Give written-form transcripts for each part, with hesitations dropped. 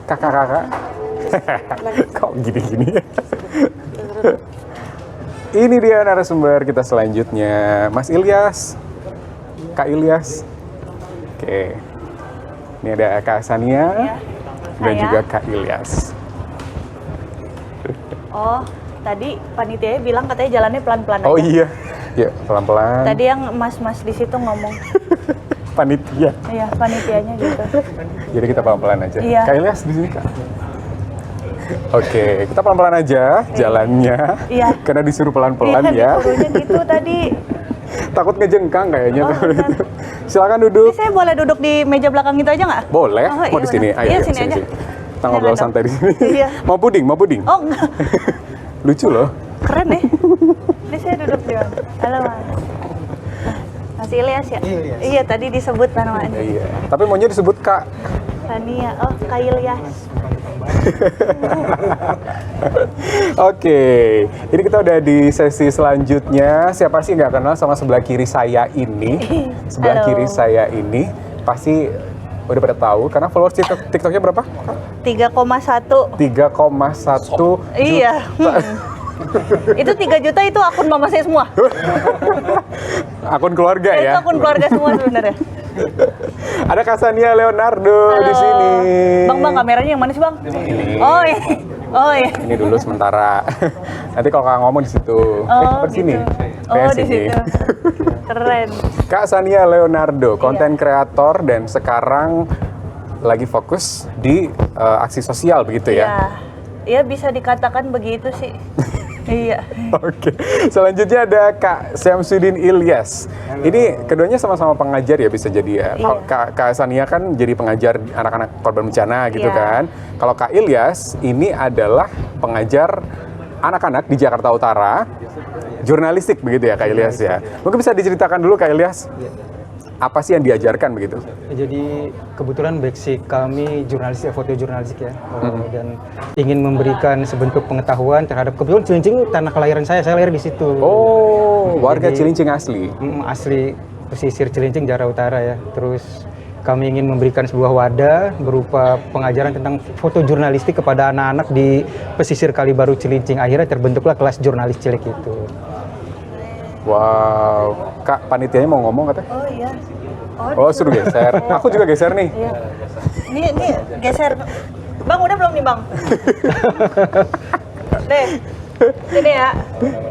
kakak-kakak. Kok gini-gini? Ini dia narasumber kita selanjutnya, Mas Ilyas, Kak Ilyas. Oke, ini ada Kak Sania dan juga Kak Ilyas. Oh, tadi panitianya bilang katanya jalannya pelan-pelan aja. Oh iya, ya pelan-pelan. Tadi yang mas-mas di situ ngomong. Panitia. Iya, panitianya gitu. Jadi kita pelan-pelan aja. Iya. Kak Ilyas di sini Kak. Oke, kita pelan-pelan aja jalannya. Iya. Karena disuruh pelan-pelan ya. Disuruhnya gitu tadi. Takut ngejengkang kayaknya. Oh, benar. Silakan duduk. Ini saya boleh duduk di meja belakang itu aja nggak? Boleh. Oh, Mau iya di sini? benar. Ayo, Iya, yuk, sini aja. Kita ngobrol Jangan santai di sini. Iya. Mau puding, mau puding. Oh, enggak. Lucu loh. Keren nih. Ini saya duduk di mana? Halo, Mas. Mas Ilyas ya? Iya, tadi disebut namanya. Iya. Tapi maunya disebut Kak. Sania. Oh, Kak Ilyas. Oke, ini kita udah di sesi selanjutnya. Siapa sih nggak kenal sama sebelah kiri saya ini? Sebelah Halo. kiri saya ini pasti udah pada tahu karena followers TikToknya berapa? 3,1. 3,1 Iya. Itu 3 juta itu akun mama saya semua. akun keluarga Itu ya. akun keluarga semua sebenarnya. Ada Kasania Leonardo di sini. Bang, kameranya yang mana sih, Bang? Ini. Oh, iya. Oh, iya. Ini dulu sementara. Nanti kalau kakak ngomong di situ. Oh, di sini. gitu. Kayak Oh, di sini. situ. Keren. Kak Sania Leonardo, konten Iya. kreator dan sekarang lagi fokus di aksi sosial begitu ya? Iya. Iya, bisa dikatakan begitu sih. Iya. Oke, selanjutnya ada Kak Syamsuddin Ilyas. Ini keduanya sama-sama pengajar ya bisa jadi ya. Kalau Kak Sania kan jadi pengajar anak-anak korban bencana gitu Iya. kan. Kalau Kak Ilyas ini adalah pengajar anak-anak di Jakarta Utara, jurnalistik begitu ya Kak Ilyas ya. Mungkin bisa diceritakan dulu Kak Ilyas, apa sih yang diajarkan begitu? Jadi kebetulan basic kami jurnalistik, foto jurnalistik ya, dan ingin memberikan sebentuk pengetahuan terhadap kebetulan Cilincing tanah kelahiran saya lahir di situ. Oh, warga Jadi- Cilincing asli. Asli pesisir Cilincing Jakarta Utara ya. Terus kami ingin memberikan sebuah wadah berupa pengajaran tentang foto jurnalistik kepada anak-anak di pesisir Kalibaru Cilincing. Akhirnya terbentuklah kelas jurnalis cilik itu. Wow, Kak panitianya mau ngomong katanya? Oh, iya. Oh, suruh geser. Aku juga geser nih. Iya. Ini geser. Bang, udah belum nih, Bang? Deh. Sini ya.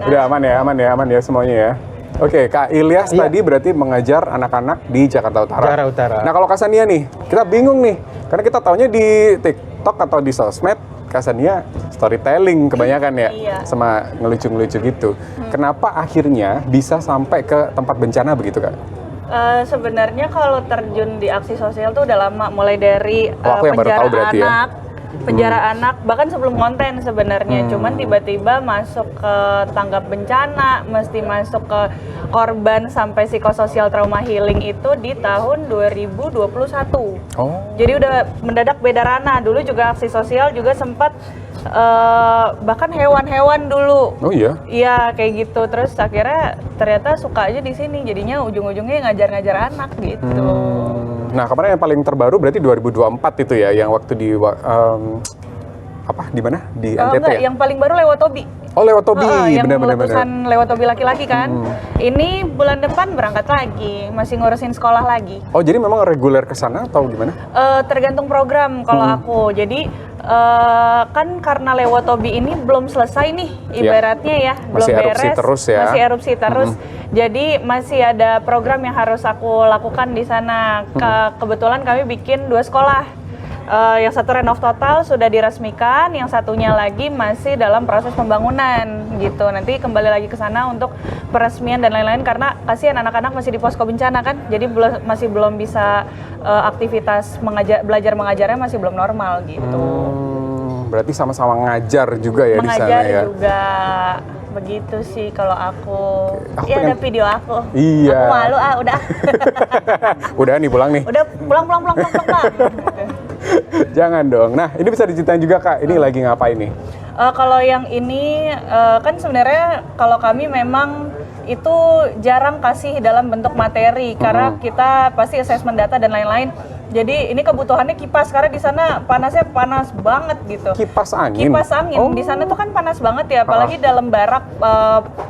Udah aman ya semuanya ya. Oke, Kak Ilyas Iya. tadi berarti mengajar anak-anak di Jakarta Utara. Jakarta Utara. Nah, kalau Kak Sania nih, kita bingung nih. Karena kita taunya di TikTok atau di sosmed, Kak Sania storytelling kebanyakan ya. Iya. Sama ngelucu-ngelucu gitu. Kenapa akhirnya bisa sampai ke tempat bencana begitu, Kak? Sebenarnya kalau terjun di aksi sosial tuh udah lama, mulai dari Oh, aku yang baru penjara tahu berarti ya. anak, penjara anak, bahkan sebelum konten sebenarnya. Cuman tiba-tiba masuk ke tanggap bencana, mesti masuk ke korban sampai psikososial trauma healing itu di tahun 2021. Oh. Jadi udah mendadak beda ranah. Dulu juga aksi sosial juga sempat bahkan hewan-hewan dulu. Oh iya. Iya kayak gitu. Terus akhirnya ternyata suka aja di sini. Jadinya ujung-ujungnya ngajar-ngajar anak gitu. Nah, kemarin yang paling terbaru berarti 2024 itu ya, yang waktu di apa di mana? Di NTT Enggak, ya? yang paling baru lewat Tobi. Oh, lewat Tobi, Yang benar-benar. letusan lewat Tobi laki-laki kan. Ini bulan depan berangkat lagi, masih ngurusin sekolah lagi. Oh, jadi memang reguler ke sana atau gimana? Tergantung program kalau aku. Jadi kan karena lewat Tobi ini belum selesai nih ibaratnya ya, belum Masih erupsi beres, terus ya. masih erupsi terus. Jadi masih ada program yang harus aku lakukan di sana. Kebetulan kami bikin 2 sekolah. Yang satu renov total sudah diresmikan, yang satunya lagi masih dalam proses pembangunan gitu. Nanti kembali lagi ke sana untuk peresmian dan lain-lain karena kasihan anak-anak masih di posko bencana kan. Jadi masih belum bisa aktivitas belajar mengajarnya masih belum normal gitu. Berarti sama-sama ngajar juga ya di sana Mengajar ya. juga begitu sih kalau aku. Aku Iya pengen- ada video aku. Iya. Aku malu udah. Udah nih pulang nih. Udah pulang. Jangan dong. Nah, ini bisa diceritain juga Kak, ini lagi ngapain nih? Kalau yang ini kan sebenarnya kalau kami memang itu jarang kasih dalam bentuk materi karena kita pasti assessment data dan lain-lain Jadi ini kebutuhannya kipas karena di sana panasnya panas banget gitu. Kipas angin. Kipas angin di sana tuh kan panas banget ya, apalagi dalam barak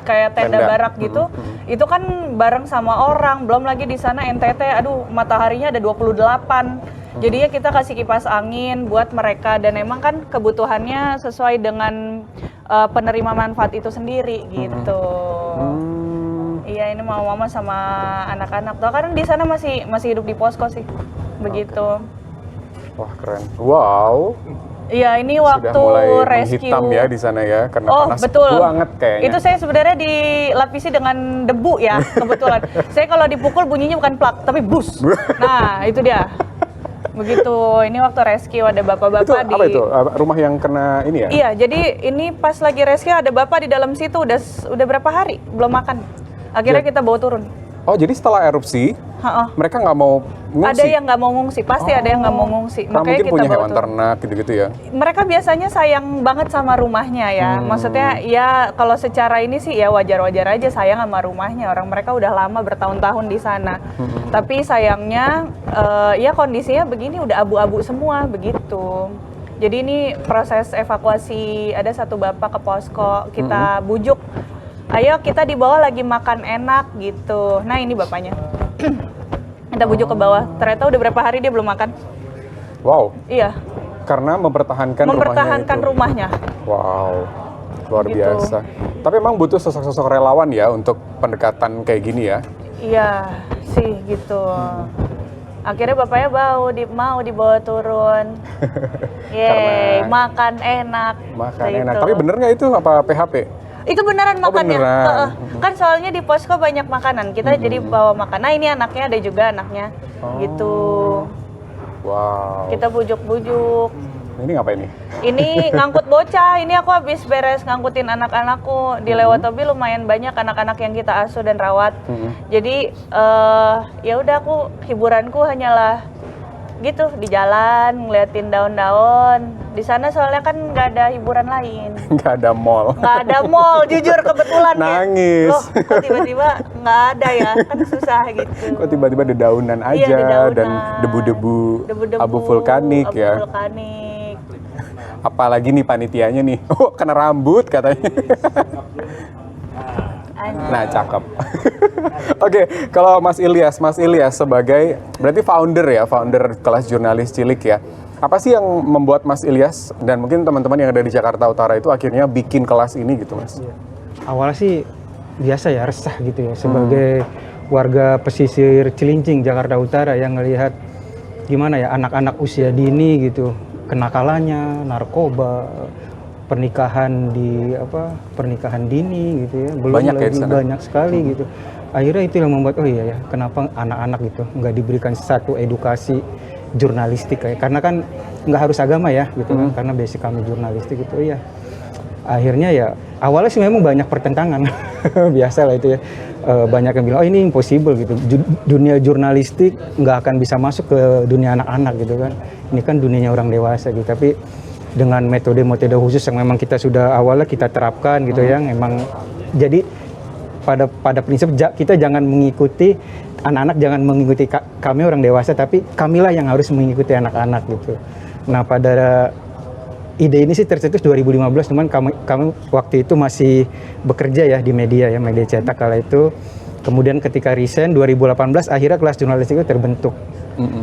kayak tenda Tenda. barak gitu. Itu kan bareng sama orang, belum lagi di sana NTT, aduh mataharinya ada 28. Jadinya kita kasih kipas angin buat mereka dan emang kan kebutuhannya sesuai dengan penerima manfaat itu sendiri gitu. Iya, ini mama sama anak-anak. Tuh kan di sana masih hidup di posko sih. Begitu. Wah, keren. Wow. Iya, ini Sudah waktu mulai rescue. menghitam ya di sana ya karena Oh, panas betul. banget kayaknya. Itu saya sebenarnya dilapisi dengan debu ya, kebetulan. Saya kalau dipukul bunyinya bukan plak, tapi bus. Nah, itu dia. Begitu. Ini waktu rescue ada Itu bapak-bapak di apa itu? Rumah yang kena ini ya? Iya, jadi ini pas lagi rescue ada bapak di dalam situ udah berapa hari belum makan. Akhirnya kita bawa turun. Oh, jadi setelah erupsi, Ha-ha. mereka nggak mau ngungsi? Ada yang nggak mau ngungsi, pasti ada yang nggak mau ngungsi. Karena Makanya mungkin kita punya bawa hewan turun. ternak gitu-gitu ya? Mereka biasanya sayang banget sama rumahnya ya. Maksudnya ya kalau secara ini sih ya wajar-wajar aja sayang sama rumahnya. Orang mereka udah lama bertahun-tahun di sana. Tapi sayangnya ya kondisinya begini udah abu-abu semua begitu. Jadi ini proses evakuasi, ada satu bapak ke posko, kita bujuk. Ayo kita di bawah lagi makan enak gitu. Nah ini bapaknya. Kita bujuk ke bawah. Ternyata udah berapa hari dia belum makan. Wow, Iya. karena mempertahankan rumahnya. Wow, luar Gitu. biasa. Tapi emang butuh sosok-sosok relawan ya untuk pendekatan kayak gini ya? Iya sih gitu. Akhirnya bapaknya mau dibawa turun. Yeay, makan enak. Makan Gitu. enak. Tapi bener nggak itu apa PHP? Itu beneran Oh, makannya. beneran. Kan soalnya di posko banyak makanan. Kita jadi bawa makan. Nah ini anaknya ada juga anaknya. Gitu. Wow. Kita bujuk-bujuk. Ini ngapain nih? Ini ngangkut bocah. Ini aku habis beres ngangkutin anak-anakku. Di Lewotobi lumayan banyak anak-anak yang kita asuh dan rawat. Jadi ya udah aku hiburanku hanyalah gitu di jalan ngeliatin daun-daun. Di sana soalnya kan nggak ada hiburan lain. Nggak ada mall. Nggak ada mall, jujur kebetulan ya. Nangis. Loh, kok tiba-tiba nggak ada ya? Kan susah gitu. Kok tiba-tiba dedaunan aja Iya, dedaunan. dan debu-debu Debu-debu, abu vulkanik abu ya. vulkanik. Apalagi nih panitianya nih. Oh, kena rambut katanya. Nah, cakep. Oke, kalau Mas Ilyas sebagai berarti founder kelas jurnalis cilik ya. Apa sih yang membuat Mas Ilyas dan mungkin teman-teman yang ada di Jakarta Utara itu akhirnya bikin kelas ini gitu, Mas? Awalnya sih biasa ya, resah gitu ya sebagai warga pesisir Cilincing Jakarta Utara yang ngelihat gimana ya anak-anak usia dini gitu kenakalannya, narkoba, pernikahan dini gitu ya, belum Banyak ya di lagi sana? banyak sekali gitu. Akhirnya itu yang membuat oh iya ya kenapa anak-anak gitu nggak diberikan satu edukasi jurnalistik ya, karena kan nggak harus agama ya gitu kan, karena basic kami jurnalistik gitu ya. Akhirnya ya awalnya sih memang banyak pertentangan biasa lah itu ya. Banyak yang bilang oh ini impossible gitu, dunia jurnalistik nggak akan bisa masuk ke dunia anak-anak gitu kan, ini kan dunianya orang dewasa gitu. Tapi dengan metode-metode khusus yang memang kita sudah awalnya kita terapkan gitu ya, memang jadi pada prinsip kita jangan mengikuti anak-anak, jangan mengikuti kami orang dewasa, tapi kamilah yang harus mengikuti anak-anak gitu. Nah pada ide ini sih tercetus 2015, cuman kami waktu itu masih bekerja ya di media cetak kala itu. Kemudian ketika resign 2018 akhirnya kelas jurnalistik itu terbentuk.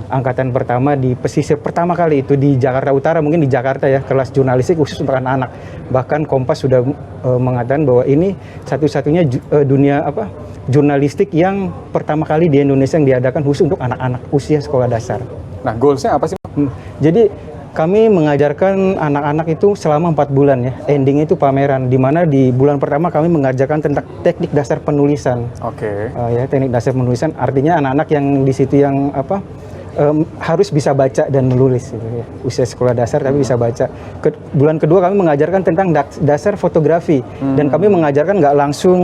Angkatan pertama di pesisir pertama kali itu di Jakarta Utara, mungkin di Jakarta ya, kelas jurnalistik khusus untuk anak-anak. Bahkan Kompas sudah mengatakan bahwa ini satu-satunya dunia jurnalistik yang pertama kali di Indonesia yang diadakan khusus untuk anak-anak usia sekolah dasar. Nah, goalsnya apa sih? Jadi kami mengajarkan anak-anak itu selama 4 bulan ya. Ending itu pameran, di mana di bulan pertama kami mengajarkan tentang teknik dasar penulisan. Oke. Ya, teknik dasar penulisan artinya anak-anak yang di situ yang harus bisa baca dan menulis gitu ya. Usia sekolah dasar tapi bisa baca. Bulan kedua kami mengajarkan tentang dasar fotografi dan kami mengajarkan nggak langsung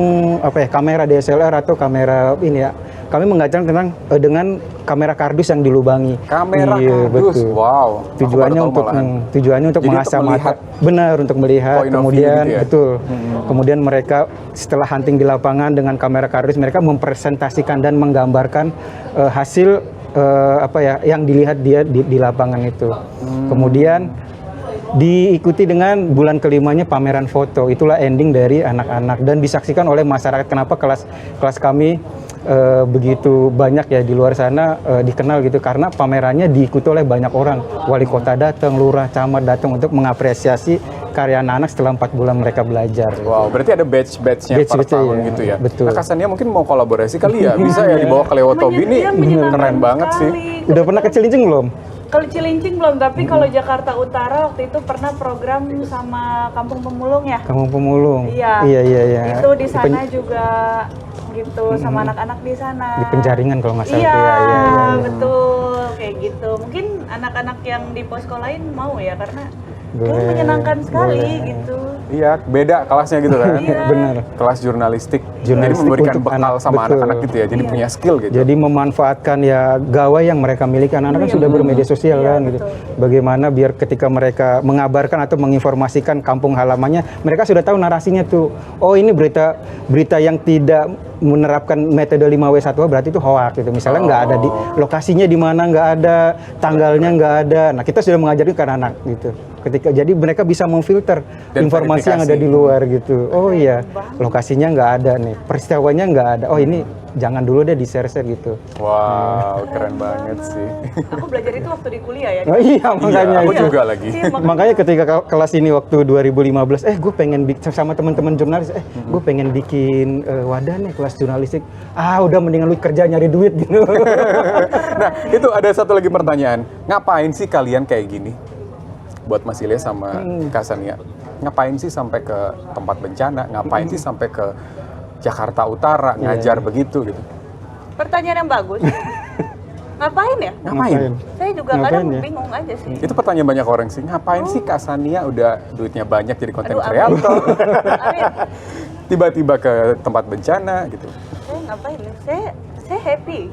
kamera DSLR atau kamera ini ya. Kami mengajarkan tentang dengan kamera kardus yang dilubangi. Kamera Iya, kardus. betul. Wow. Tujuannya untuk Jadi mengasah untuk mata. Benar, untuk melihat. Point of view Kemudian gitu ya? betul. Kemudian mereka setelah hunting di lapangan dengan kamera kardus, mereka mempresentasikan dan menggambarkan hasil yang dilihat dia di lapangan itu. Kemudian diikuti dengan bulan kelimanya pameran foto. Itulah ending dari anak-anak dan disaksikan oleh masyarakat. Kenapa kelas kami begitu banyak ya di luar sana dikenal gitu, karena pamerannya diikuti oleh banyak orang. Wali kota datang, lurah, camat datang untuk mengapresiasi karya anak-anak setelah 4 bulan mereka belajar. Wow, berarti ada batch-batchnya per tahun ya, gitu ya. Betul. Nah, Kak Sania mungkin mau kolaborasi kali ya, bisa ya dibawa ke Lewotobi nih, keren banget sih. Udah pernah ke Cilincing belum? Kalau Cilincing belum, tapi kalau Jakarta Utara waktu itu pernah program sama Kampung Pemulung ya. Kampung Pemulung. Iya. Iya. Itu di sana juga gitu sama anak-anak di sana. Di Penjaringan kalau nggak salah. Iya, betul kayak gitu. Mungkin anak-anak yang di posko lain mau ya karena Boleh, menyenangkan sekali gitu. Iya, beda kelasnya gitu kan. Benar. Kelas jurnalistik. Jadi Jurnalistik memberikan untuk bekal anak, sama betul. anak-anak gitu ya. Jadi punya skill gitu. Jadi memanfaatkan ya gawai yang mereka miliki. Anak-anak kan sudah bermedia sosial kan gitu. Bagaimana biar ketika mereka mengabarkan atau menginformasikan kampung halamannya, mereka sudah tahu narasinya tuh. Oh, ini berita yang tidak menerapkan metode 5W1 berarti itu hoax gitu. Misalnya nggak ada di lokasinya di mana, nggak ada tanggalnya, nggak ada. Nah, kita sudah mengajarkan ke anak gitu. Jadi mereka bisa memfilter Dan informasi yang ada di luar gitu. Oh iya, lokasinya nggak ada nih, peristiwanya nggak ada. Oh ini jangan dulu deh di-share-share gitu. Wow, keren banget sih. Aku belajar itu waktu di kuliah ya. Oh iya, makanya Aku itu. juga lagi. Iya, Makanya ketika kelas ini waktu 2015, gue pengen sama teman-teman jurnalis, gue pengen bikin wadah nih kelas jurnalistik. Udah mendingan lu kerja nyari duit gitu. Nah, itu ada satu lagi pertanyaan. Ngapain sih kalian kayak gini? Buat Mas Ilyas sama Kak Sania. Ngapain sih sampai ke tempat bencana? Ngapain sih sampai ke Jakarta Utara ngajar begitu gitu? Pertanyaan yang bagus. Ngapain ya? Ngapain? Saya juga kadang bingung aja sih. Itu pertanyaan banyak orang sih. Ngapain sih Kak Sania udah duitnya banyak jadi konten Aduh, kreator? Amin. Tiba-tiba ke tempat bencana gitu. Saya ngapain ya? Saya happy.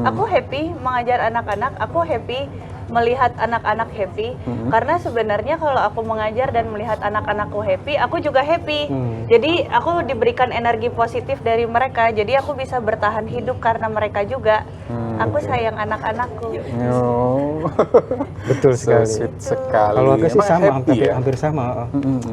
Aku happy mengajar anak-anak, aku happy melihat anak-anak happy, karena sebenarnya kalau aku mengajar dan melihat anak-anakku happy, aku juga happy. Jadi aku diberikan energi positif dari mereka, jadi aku bisa bertahan hidup karena mereka juga. Aku sayang anak-anakku. Oh. Betul sekali. So sweet sekali. Kalau aku sih Emang sama, happy ya? hampir sama.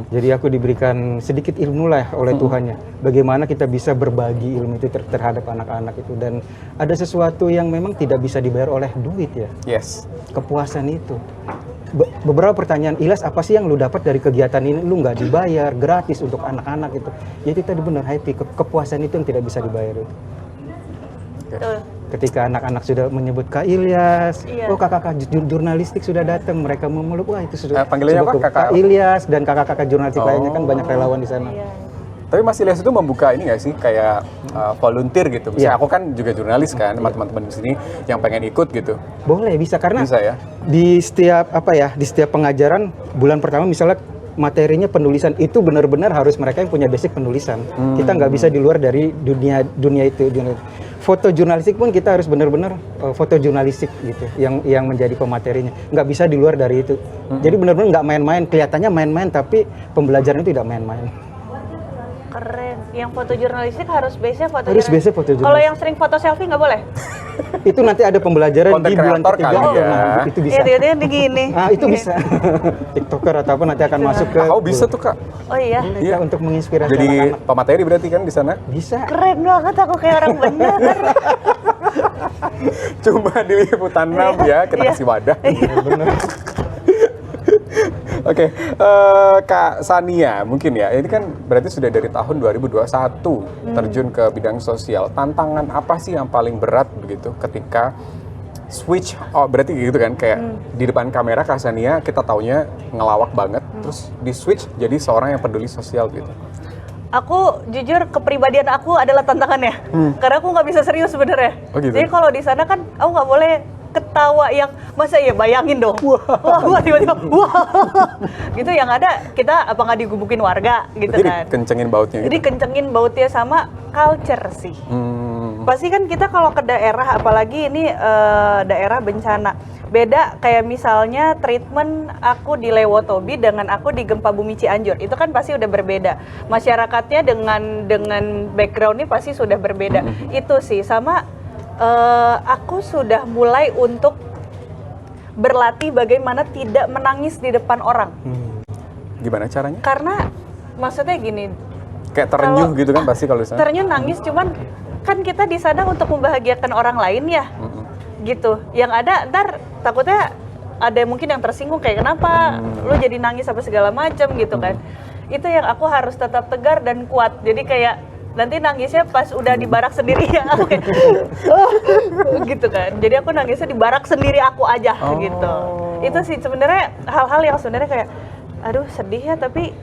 Jadi aku diberikan sedikit ilmu lah oleh Tuhannya. Bagaimana kita bisa berbagi ilmu itu terhadap anak-anak itu. Dan ada sesuatu yang memang tidak bisa dibayar oleh duit ya. Yes. Kepuasan itu. Beberapa pertanyaan, Ilyas apa sih yang lu dapat dari kegiatan ini? Lu nggak dibayar, gratis untuk anak-anak itu. Jadi tadi benar happy, kepuasan itu yang tidak bisa dibayar itu. Betul. Ketika anak-anak sudah menyebut Kak Ilyas, Iya. kakak-kakak jurnalistik sudah datang, mereka memeluk, wah itu sudah. Panggilannya apa? Kak Ilyas dan kakak-kakak jurnalistik lainnya kan banyak relawan di sana. Iya. Tapi Mas Ilyas itu membuka ini nggak sih kayak volunteer gitu? Misalnya aku kan juga jurnalis kan, teman-teman di sini yang pengen ikut gitu. Boleh, bisa karena Bisa ya? di setiap di setiap pengajaran bulan pertama misalnya materinya penulisan itu benar-benar harus mereka yang punya basic penulisan. Kita nggak bisa di luar dari dunia itu. Foto jurnalistik pun kita harus benar-benar foto jurnalistik gitu yang menjadi pematerinya. Nggak bisa di luar dari itu. Jadi benar-benar nggak main-main. Kelihatannya main-main tapi pembelajaran itu tidak main-main. Keren. Yang foto jurnalistik harus base-nya foto Harus jurnalistik. base-nya foto jurnalistik. Kalau yang sering foto selfie nggak boleh? Itu nanti ada pembelajaran Konten di bulan kreator ketiga. kali ya. Nah, itu bisa. Iya, dia begini. Itu bisa. TikToker atau apa nanti akan masuk ke. Oh bisa tuh Kak. Oh iya. Boleh, Iya. Kak, untuk menginspirasi Jadi anak-anak. pemateri berarti kan di sana. Bisa. Keren banget, aku kayak orang bener. Cuma di liputan 6 ya, kita Iya. kasih wadah. Benar. Oke, Kak Sania mungkin ya, ini kan berarti sudah dari tahun 2021 terjun ke bidang sosial. Tantangan apa sih yang paling berat begitu ketika switch, berarti gitu kan, kayak di depan kamera Kak Sania kita taunya ngelawak banget, terus di switch jadi seorang yang peduli sosial gitu. Aku jujur kepribadian aku adalah tantangannya, karena aku nggak bisa serius sebenarnya. Oh gitu? Jadi kalau di sana kan aku nggak boleh ketawa yang masa ya bayangin dong, wah tiba-tiba wah, gitu yang ada kita apa nggak digubukin warga gitu Jadi kan. kencengin bautnya Jadi gitu. kencengin bautnya sama culture sih. Pasti kan kita kalau ke daerah, apalagi ini daerah bencana, beda kayak misalnya treatment aku di Lewotobi dengan aku di gempa bumi Cianjur, itu kan pasti udah berbeda. Masyarakatnya dengan backgroundnya pasti sudah berbeda. Itu sih sama Aku sudah mulai untuk berlatih bagaimana tidak menangis di depan orang. Gimana caranya? Karena maksudnya gini, Kayak terenyuh kalau- gitu kan pasti kalau di sana. Ternyata nangis, cuman kan kita di sana untuk membahagiakan orang lain ya, gitu. Yang ada ntar takutnya ada mungkin yang tersinggung kayak kenapa lu jadi nangis apa segala macam gitu kan. Itu yang aku harus tetap tegar dan kuat. Jadi kayak nanti nangisnya pas udah di barak sendiri ya, aku kayak, gitu kan. Jadi aku nangisnya di barak sendiri aku aja gitu. Itu sih sebenarnya hal-hal yang sebenarnya kayak, aduh sedih ya, tapi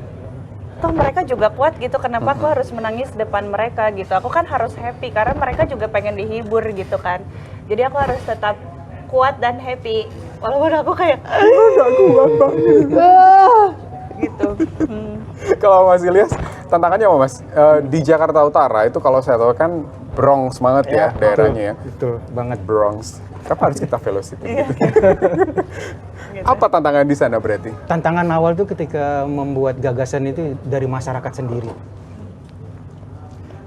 toh mereka juga kuat gitu, kenapa aku harus menangis depan mereka gitu. Aku kan harus happy karena mereka juga pengen dihibur gitu kan. Jadi aku harus tetap kuat dan happy walaupun aku kayak udah kuat banget gitu. Kalau Mas Ilyas, tantangannya apa Mas? Di Jakarta Utara itu kalau saya tahu kan Bronx banget ya daerahnya ya. Betul banget. Bronx. Kenapa harus kita velocity? Apa tantangan di sana berarti? Tantangan awal tuh ketika membuat gagasan itu dari masyarakat sendiri.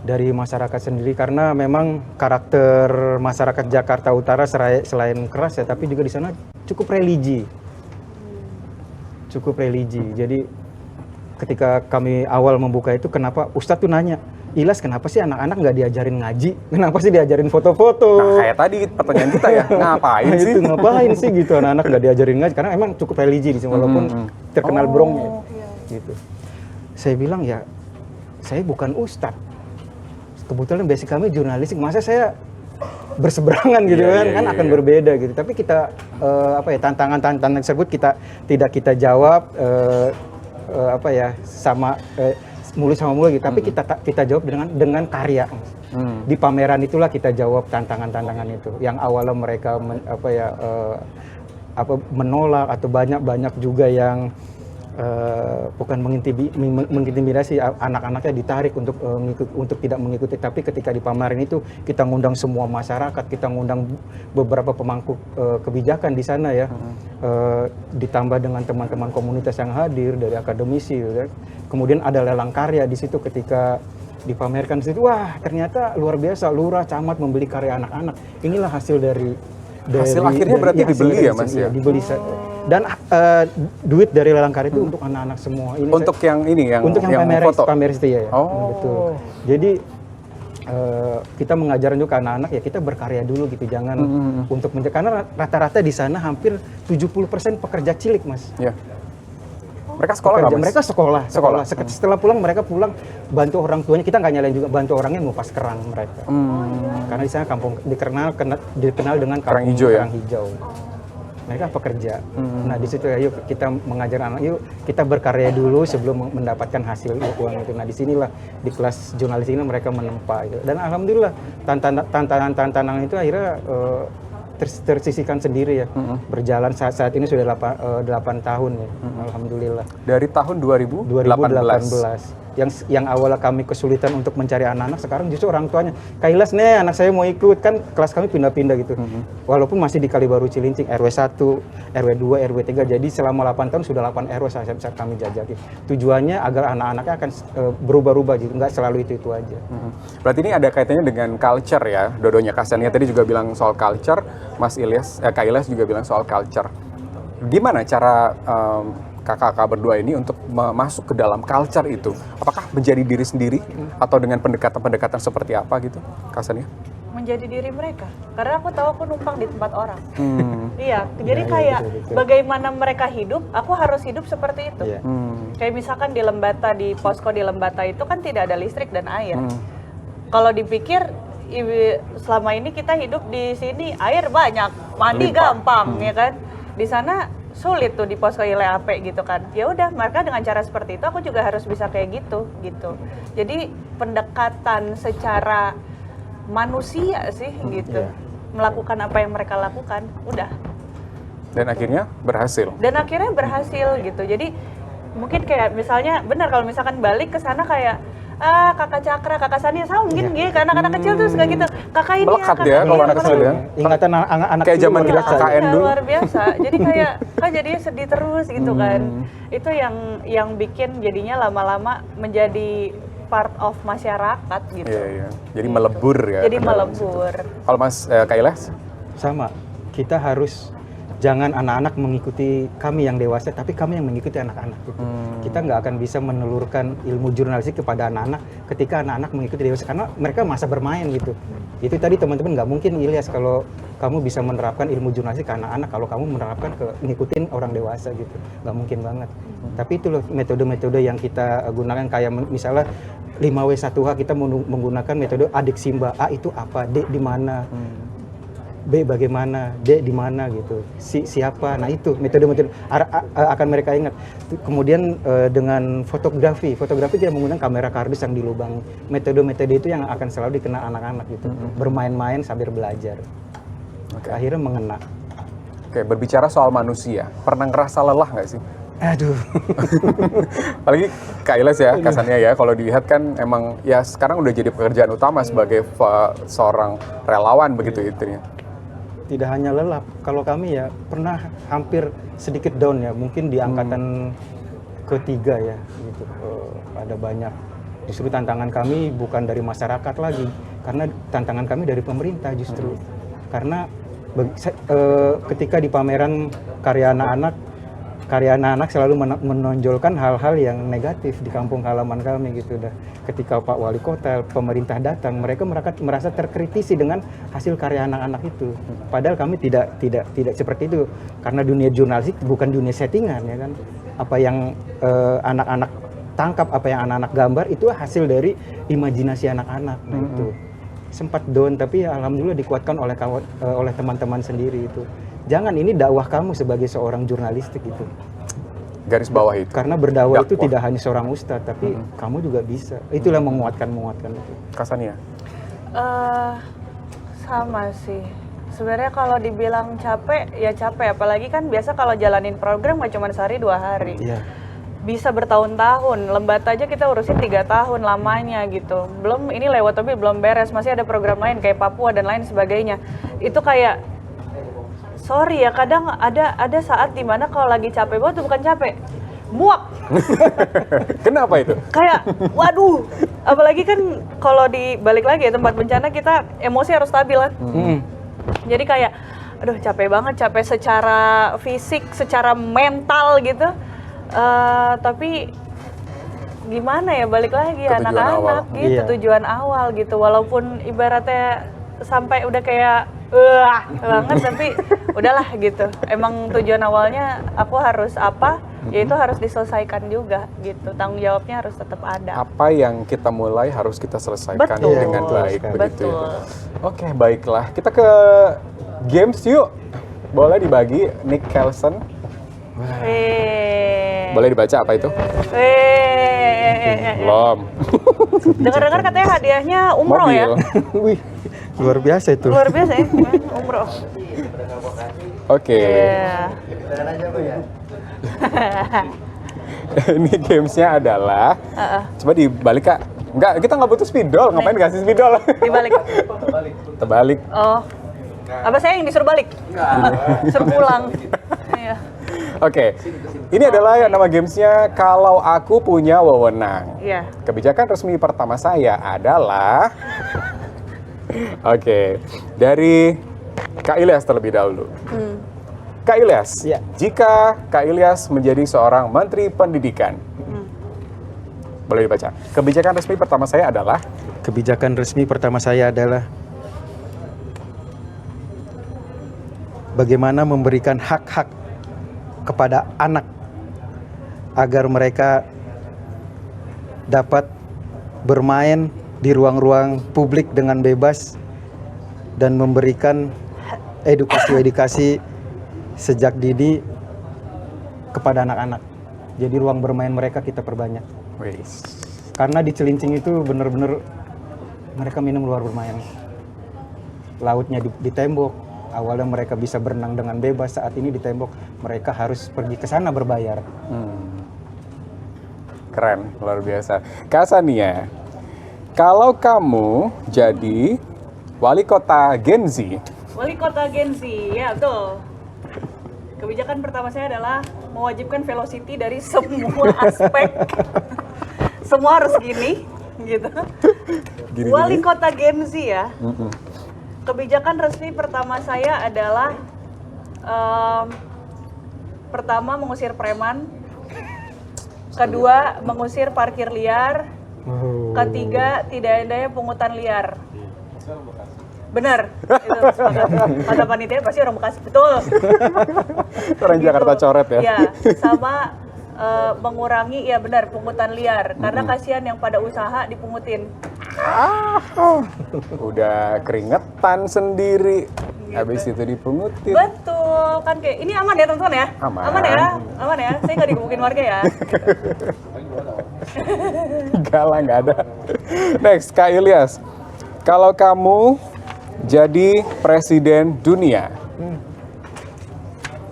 Dari masyarakat sendiri karena memang karakter masyarakat Jakarta Utara selain keras ya, tapi juga di sana cukup religi. Cukup religi. Jadi ketika kami awal membuka itu, kenapa Ustadz tuh nanya, Ilyas kenapa sih anak-anak nggak diajarin ngaji? Kenapa sih diajarin foto-foto? Nah kayak tadi pertanyaan kita ya, ngapain Nah, sih? itu ngapain sih gitu anak-anak nggak diajarin ngaji? Karena emang cukup religi di sini walaupun terkenal brongnya gitu. Saya bilang ya, saya bukan ustadz. Kebetulan basic kami jurnalistik, masa saya berseberangan gitu kan akan berbeda gitu. Tapi kita tantangan-tantangan tersebut tidak kita jawab sama mulut sama mulut gitu, tapi kita jawab dengan karya. Di pameran itulah kita jawab tantangan-tantangan itu. Yang awalnya mereka menolak atau banyak juga yang bukan mengintimidasi anak-anaknya ditarik untuk tidak mengikuti, tapi ketika di pameran itu kita ngundang semua masyarakat, kita ngundang beberapa pemangku kebijakan di sana ya, ditambah dengan teman-teman komunitas yang hadir dari akademisi gitu kan. Kemudian ada lelang karya di situ, ketika dipamerkan di situ, wah ternyata luar biasa, lurah camat membeli karya anak-anak. Inilah hasil dari Hasil akhirnya berarti dibeli ya Mas ya? Dibeli. Dan duit dari lelang karya itu untuk anak-anak semua. Ini untuk yang foto? pameris itu ya. Oh. Betul. Jadi kita mengajarkan juga ke anak-anak ya, kita berkarya dulu gitu, jangan untuk karena rata-rata di sana hampir 70% pekerja cilik Mas. Ya. Mereka sekolah nggak Mas? Mereka sekolah. Setelah pulang mereka pulang bantu orang tuanya. Kita nggak nyalain juga, bantu orangnya ngupas kerang mereka. Karena di sana kampung dikenal dengan kampung kerang hijau. Mereka pekerja. Nah di situ ayo kita mengajar anak, yuk kita berkarya dulu sebelum mendapatkan hasil uang itu. Nah disinilah di kelas jurnalis ini mereka menempa gitu. Dan alhamdulillah tantangan itu akhirnya tersisihkan sendiri ya. Berjalan saat ini sudah 8 tahun ya. Alhamdulillah. Dari tahun 2018. Yang awalnya kami kesulitan untuk mencari anak-anak, sekarang justru orang tuanya, Kak Ilyas nih anak saya mau ikut, kan kelas kami pindah-pindah gitu. Walaupun masih di Kalibaru Cilincing, RW 1, RW 2, RW 3, jadi selama 8 tahun sudah 8 RW saat kami jajaki. Tujuannya agar anak-anaknya akan berubah-ubah gitu, nggak selalu itu aja. Berarti ini ada kaitannya dengan culture ya, Dodonya Kasania tadi juga bilang soal culture, Kak Ilyas juga bilang soal culture. Gimana cara kakak-kakak berdua ini untuk masuk ke dalam culture itu? Apakah menjadi diri sendiri atau dengan pendekatan-pendekatan seperti apa gitu, Kasania? Menjadi diri mereka, karena aku tahu aku numpang di tempat orang. Iya, jadi Ya, kayak betul. bagaimana mereka hidup, aku harus hidup seperti itu. Iya. Kayak misalkan di Lembata, di posko di Lembata itu kan tidak ada listrik dan air. Kalau dipikir selama ini kita hidup di sini air banyak, mandi gampang ya kan. Di sana sulit tuh di posko ILAP gitu kan. Ya udah, maka dengan cara seperti itu aku juga harus bisa kayak gitu. Jadi pendekatan secara manusia sih gitu. Melakukan apa yang mereka lakukan, udah. Dan akhirnya berhasil. Gitu. Jadi mungkin kayak misalnya benar kalau misalkan balik ke sana kayak kakak Cakra, kakak Sania sama mungkin gitu, anak-anak kecil tuh suka gitu. Kakak ini Melekat ya kalau anak kecil ya. Ingatan anak Kayak zaman kita KKN dulu. luar biasa. Jadi kayak jadinya sedih terus gitu kan. Itu yang bikin jadinya lama-lama menjadi part of masyarakat gitu. Iya. Jadi melebur ya. Jadi ke dalam melebur. situ. Kalau Mas Kak Ilyas? Sama, kita harus jangan anak-anak mengikuti kami yang dewasa, tapi kami yang mengikuti anak-anak gitu. Kita nggak akan bisa menelurkan ilmu jurnalistik kepada anak-anak ketika anak-anak mengikuti dewasa, karena mereka masa bermain gitu. Itu tadi teman-teman nggak mungkin, Ilyas, kalau kamu bisa menerapkan ilmu jurnalistik ke anak-anak kalau kamu menerapkan ke ngikutin orang dewasa gitu, nggak mungkin banget. Tapi itu loh metode-metode yang kita gunakan, kayak misalnya 5W1H kita menggunakan metode adik Simba. A itu apa, D di mana, B bagaimana, D di mana gitu, siapa. Nah itu metode-metode akan mereka ingat. Kemudian dengan fotografi kita menggunakan kamera kardus yang dilubangi. Metode-metode itu yang akan selalu dikenal anak-anak gitu. Bermain-main sambil belajar. Akhirnya mengena. Oke, berbicara soal manusia, pernah ngerasa lelah nggak sih? Aduh. Apalagi Kak Ilyas ya, kesannya ya, kalau dilihat kan emang ya sekarang udah jadi pekerjaan utama sebagai seorang relawan begitu itu ya. Tidak hanya lelah, kalau kami ya pernah hampir sedikit down ya, mungkin di angkatan ketiga ya gitu. Ada banyak, justru tantangan kami bukan dari masyarakat lagi, karena tantangan kami dari pemerintah justru. Karena ketika di pameran karya anak-anak selalu menonjolkan hal-hal yang negatif di kampung halaman kami gitu. Ketika Pak Wali Kota, pemerintah datang, mereka merasa terkritisi dengan hasil karya anak-anak itu. Padahal kami tidak seperti itu, karena dunia jurnalistik bukan dunia settingan ya kan. Apa yang anak-anak tangkap, apa yang anak-anak gambar itu hasil dari imajinasi anak-anak. Nah itu sempat down, tapi ya alhamdulillah dikuatkan oleh teman-teman sendiri itu. Jangan, ini dakwah kamu sebagai seorang jurnalistik itu. Garis bawah itu. Karena berdakwah itu tidak hanya seorang ustadz, tapi kamu juga bisa. Itulah menguatkan itu. Kasania? Sama sih. Sebenarnya kalau dibilang capek, ya capek. Apalagi kan biasa kalau jalanin program nggak cuma sehari 2 hari. Iya. Bisa bertahun-tahun, lembat aja kita urusin 3 tahun lamanya gitu. Belum ini lewat tapi belum beres, masih ada program lain kayak Papua dan lain sebagainya. Itu kayak, sorry ya, kadang ada saat dimana kalau lagi capek banget, itu bukan capek, muak. Kenapa itu? Kayak, waduh, apalagi kan kalau dibalik lagi ya tempat bencana, kita emosi harus stabil kan. Jadi kayak, aduh capek banget, capek secara fisik, secara mental gitu. Tapi gimana ya, balik lagi anak-anak gitu, tujuan awal gitu. Walaupun ibaratnya sampai udah kayak banget, tapi udahlah gitu. Emang tujuan awalnya aku harus apa, yaitu harus diselesaikan juga gitu. Tanggung jawabnya harus tetap ada. Apa yang kita mulai harus kita selesaikan dengan baik begitu ya. Oke, baiklah. Kita ke games yuk. Boleh dibagi, Nick Kelson. Boleh dibaca apa itu? Belum. Dengar-dengar katanya hadiahnya umroh ya? Wih, luar biasa itu. Luar biasa ya, umroh. Oke. Ini gamesnya adalah, coba dibalik Kak. Enggak, kita nggak butuh spidol, ngapain dikasih spidol? Dibalik. Terbalik. Oh, apa saya yang disuruh balik? Suruh pulang. Iya. Oke, ini adalah nama gamesnya Kalau Aku Punya Wewenang. Iya. Kebijakan resmi pertama saya adalah, oke, dari Kak Ilyas terlebih dahulu. Kak Ilyas, jika Kak Ilyas menjadi seorang Menteri Pendidikan, boleh dibaca. Kebijakan resmi pertama saya adalah. Kebijakan resmi pertama saya adalah bagaimana memberikan hak-hak kepada anak agar mereka dapat bermain di ruang-ruang publik dengan bebas dan memberikan edukasi sejak dini kepada anak-anak. Jadi ruang bermain mereka kita perbanyak. Karena di Cilincing itu benar-benar mereka minum luar bermain. Lautnya di tembok. Awalnya mereka bisa berenang dengan bebas, saat ini di tembok mereka harus pergi ke sana berbayar. Keren, luar biasa. Kak Sania, kalau kamu jadi wali kota Gen Z. Wali kota Gen Z, ya betul. Kebijakan pertama saya adalah mewajibkan velocity dari semua aspek. Semua harus gini, gitu. Gini-gini. Wali kota Gen Z ya. Kebijakan resmi pertama saya adalah pertama mengusir preman, kedua mengusir parkir liar, ketiga tidak adanya pungutan liar. Benar, itu sepakat. Kata panitia pasti orang Bekasi, betul. Orang Jakarta coret ya. Ya, sama mengurangi ya benar pungutan liar karena kasihan yang pada usaha dipungutin. Udah keringetan sendiri, habis itu dipungutin. Betul, kan kayak ini aman ya teman-teman ya? Aman. Ya, aman ya. Saya nggak digebukin warga ya. Enggak lah, nggak ada. Next, Kak Ilyas. Kalau kamu jadi presiden dunia,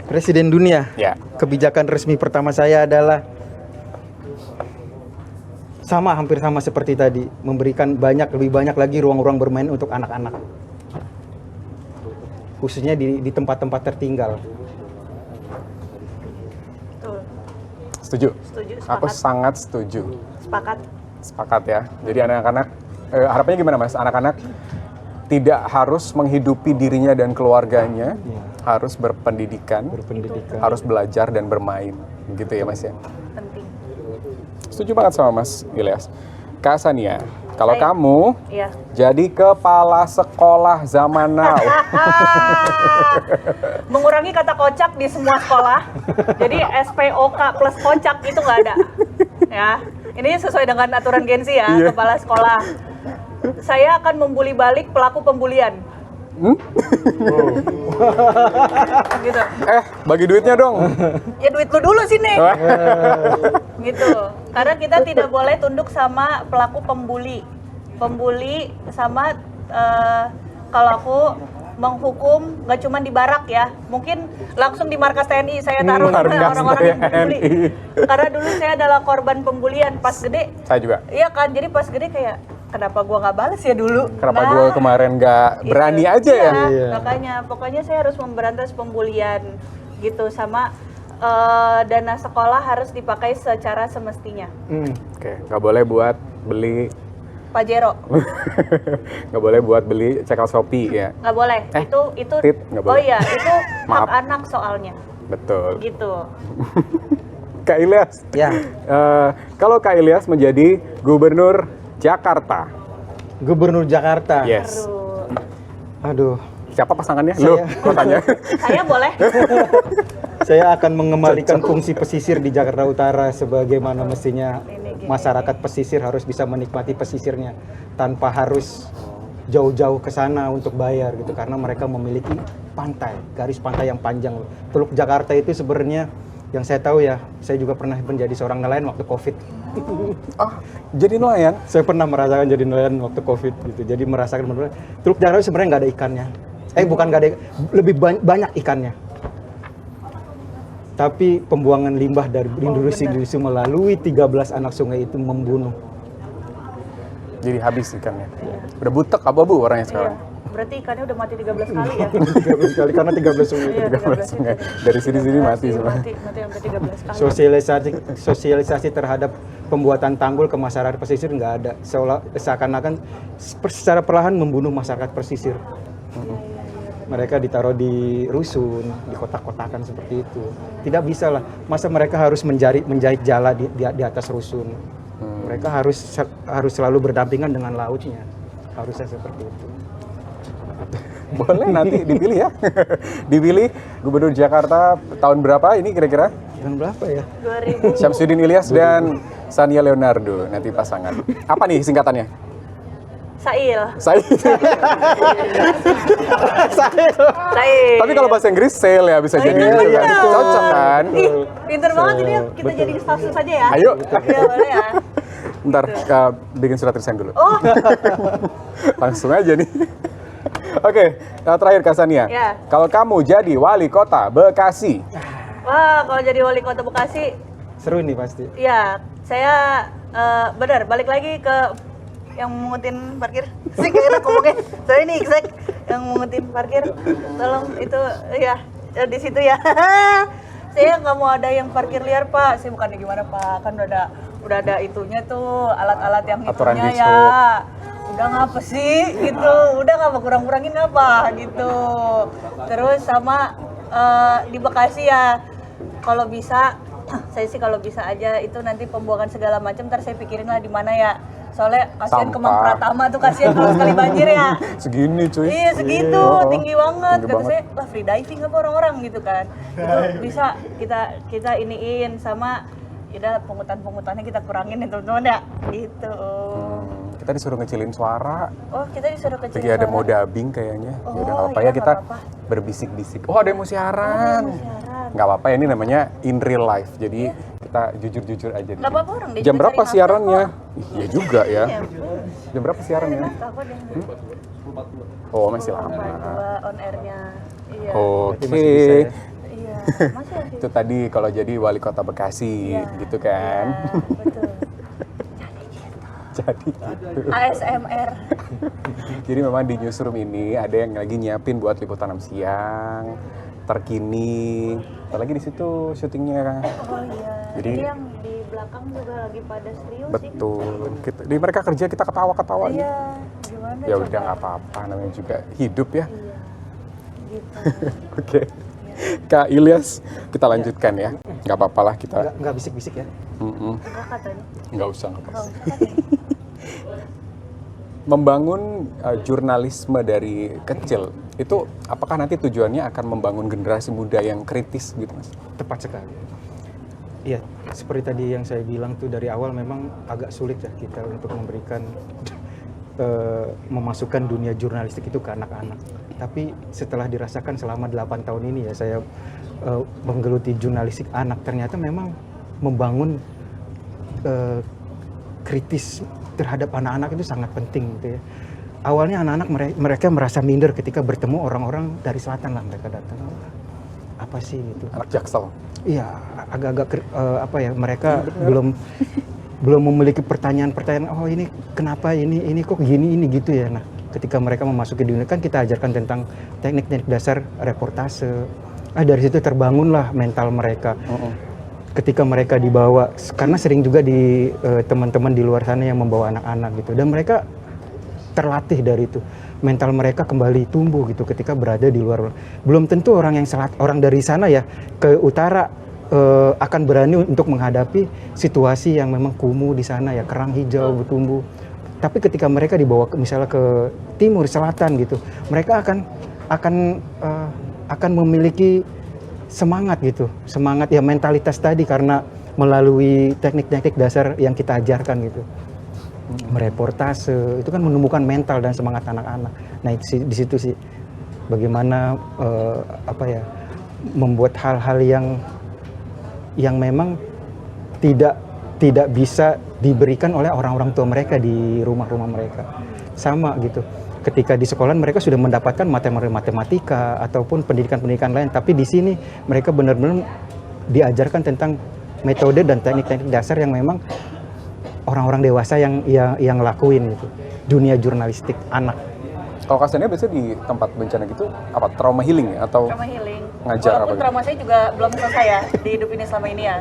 Presiden dunia. ya, Kebijakan resmi pertama saya adalah hampir sama seperti tadi, memberikan lebih banyak lagi ruang-ruang bermain untuk anak-anak. Khususnya di tempat-tempat tertinggal. Betul. setuju? Setuju, Aku sepakat. sangat setuju. Sepakat. Sepakat ya. Jadi anak-anak, harapannya gimana Mas? Anak-anak tidak harus menghidupi dirinya dan keluarganya, harus berpendidikan, harus belajar dan bermain, gitu ya Mas ya. Penting. Setuju banget sama Mas Ilyas. Kak Sania, kalau Saya- kamu Iya. jadi kepala sekolah zaman now, Mengurangi kata kocak di semua sekolah. Jadi SPOK plus kocak itu nggak ada. Ya. Ini sesuai dengan aturan Gen Z ya, Iya. kepala sekolah. Saya akan membuli balik pelaku pembulian. Gitu. bagi duitnya dong. Ya duit lu dulu sini. Gitu. Karena kita tidak boleh tunduk sama pelaku pembuli. Pembuli sama kalau aku menghukum nggak cuma di barak ya, mungkin langsung di markas TNI saya taruh Markas orang-orang yang membuli. TNI. Karena dulu saya adalah korban pembulian pas gede. Saya juga. Iya kan, jadi pas gede kayak kenapa gua nggak balas ya dulu? Kenapa Nah, gue kemarin nggak berani itu. aja ya? Iya. Makanya pokoknya saya harus memberantas pembulian gitu sama dana sekolah harus dipakai secara semestinya. Oke, nggak boleh buat beli, Pajero nggak boleh buat beli cekal Shopee ya. nggak boleh. Itu tit, nggak oh boleh. iya itu hak Maaf. anak soalnya Betul. gitu. Kak Ilyas, Ya, kalau Kak Ilyas menjadi gubernur Jakarta, Gubernur Jakarta. yes. Aduh, Aduh, Siapa pasangannya? Saya. Loh, kok tanya? saya boleh. saya akan mengembalikan fungsi pesisir di Jakarta Utara sebagaimana mestinya. Masyarakat pesisir harus bisa menikmati pesisirnya tanpa harus jauh-jauh ke sana untuk bayar gitu, karena mereka memiliki pantai, garis pantai yang panjang. Teluk Jakarta itu sebenarnya yang saya tahu ya, saya juga pernah menjadi seorang nelayan waktu Covid. Jadi nelayan? Saya pernah merasakan jadi nelayan waktu Covid gitu. Jadi merasakan benar-benar Teluk Jakarta sebenarnya nggak ada ikannya. Bukan nggak ada, lebih banyak ikannya. Tapi pembuangan limbah dari industri melalui 13 anak sungai itu membunuh. Jadi habis ikannya. Udah butek abu-abu orangnya Iya. sekarang. Berarti ikannya udah mati 13 kali ya. 13 kali karena 13 sungai. Iya, 13 sungai. Dari sini-sini mati semua. Mati sampai 13 kali. Sosialisasi terhadap pembuatan tanggul ke masyarakat pesisir nggak ada. Seakan-akan secara perlahan membunuh masyarakat pesisir. Mereka ditaruh di rusun, di kotak-kotakan seperti itu. Tidak bisa lah. Masa mereka harus menjahit jala di atas rusun. Mereka harus selalu berdampingan dengan lautnya. Harusnya seperti itu. Boleh nanti dipilih ya. Dipilih gubernur Jakarta tahun berapa ini kira-kira? Tahun berapa ya? 2000. Syamsuddin Ilyas dan Sania Leonardo nanti pasangan. Apa nih singkatannya? Sail. Saya. Sail. Tapi kalau bahasa Inggris sail ya bisa jadi iya, gitu kan. iya. Cocok kan? Ih, pinter banget ini kita jadi staff saja ya. Ayo. Iya, boleh ya. Ntar bikin surat resign dulu. Oh, Langsung aja nih. Oke, terakhir Kak Sania. Ya. Kalau kamu jadi wali kota Bekasi, wah kalau jadi wali kota Bekasi, Seru nih pasti. ya saya benar balik lagi ke yang mengutin parkir. Sih kayaknya ngomongnya. Saya ini exact yang mengutin parkir. Tolong itu ya di situ ya. Saya nggak mau ada yang parkir liar Pak. Saya bukannya gimana Pak, kan udah udah ada itunya tuh, alat-alat yang Aturan itunya di ya. sub. Udah ngapa sih gitu, udah ngapa kurang-kurangin ngapa gitu. Terus sama di Bekasi ya, kalau bisa saya sih kalau bisa aja itu nanti pembuangan segala macam ntar saya pikirin lah di mana ya. Soalnya kasihan Kemang Sampah. Pratama tuh, kasihan kalau sekali banjir ya. Segini cuy. Iya segitu, Oh, tinggi banget. tinggi Kata banget. saya, lah free diving apa orang-orang gitu kan. Itu bisa kita iniin sama ya pungutan-pungutannya kita kurangin ya teman-teman ya. Gitu. Kita disuruh ngecilin suara. Oh, kita disuruh kecil. Lagi ada mau dubbing kayaknya. Ya udah nggak apa-apa iya, ya, nggak kita apa-apa. berbisik-bisik. Oh, ada yang mau siaran. Nggak apa-apa ya, ini namanya in real life. Jadi kita jujur-jujur aja. Nggak apa-apa, orang dia Jam juga berapa cari nafkah siarannya? kok. Iya juga ya. Iya. Jam berapa siarannya? Nafkah kok deh. Oh, masih lama. 42 on air-nya. Iya. Oke. Berarti masih bisa ya. Iya. Masih ada. Itu tadi kalau jadi wali kota Bekasi Iya. gitu kan. Iya, betul. Jadi gitu. ASMR. Jadi memang di newsroom ini ada yang lagi nyiapin buat liputan 6 siang, terkini. Apalagi di situ syutingnya kan. Oh iya. Jadi- Ini yang di belakang juga lagi pada serius ini. Betul. Di mereka kerja kita ketawa-ketawa. Iya. Gimana Ya coba? udah nggak apa-apa, namanya juga hidup ya. Iya. Gitu. Oke. Kak Ilyas, kita lanjutkan ya. Nggak apa-apa lah kita. Nggak bisik-bisik ya. Mm-mm. Enggak katanya. Nggak usah, nggak Enggak usah. usah katanya. Membangun jurnalisme dari kecil, itu apakah nanti tujuannya akan membangun generasi muda yang kritis gitu Mas? Tepat sekali. Iya, seperti tadi yang saya bilang tuh dari awal memang agak sulit ya kita untuk memberikan memasukkan dunia jurnalistik itu ke anak-anak. Tapi setelah dirasakan selama 8 tahun ini ya saya menggeluti jurnalistik anak, ternyata memang membangun kritis terhadap anak-anak itu sangat penting gitu ya. Awalnya anak-anak mereka merasa minder ketika bertemu orang-orang dari selatan lah, mereka datang. Apa sih itu? Anak Jaksel. Iya, agak-agak apa ya, mereka belum memiliki pertanyaan-pertanyaan, oh ini kenapa ini kok gini ini gitu ya. Nah, ketika mereka memasuki dunia kan kita ajarkan tentang teknik-teknik dasar reportase. Dari situ terbangunlah mental mereka. Ketika mereka dibawa, karena sering juga di teman-teman di luar sana yang membawa anak-anak gitu, dan mereka terlatih dari itu, mental mereka kembali tumbuh gitu ketika berada di luar. Belum tentu orang dari sana ya ke utara akan berani untuk menghadapi situasi yang memang kumuh di sana ya, kerang hijau bertumbuh. Tapi ketika mereka dibawa misalnya ke timur selatan gitu, mereka akan memiliki semangat gitu, semangat ya, mentalitas tadi karena melalui teknik-teknik dasar yang kita ajarkan gitu. Mereportase itu kan menumbuhkan mental dan semangat anak-anak. Nah di situ sih bagaimana membuat hal-hal yang memang tidak bisa diberikan oleh orang-orang tua mereka di rumah-rumah mereka. Sama gitu. Ketika di sekolah mereka sudah mendapatkan matematika ataupun pendidikan-pendidikan lain, tapi di sini mereka benar-benar diajarkan tentang metode dan teknik-teknik dasar yang memang orang-orang dewasa yang lakuin gitu. Dunia jurnalistik anak. Kalau Kasania biasanya di tempat bencana gitu apa, trauma healing ya atau Trauma healing. ngajar apa Walaupun gitu? trauma saya juga belum selesai ya di hidup ini selama ini ya.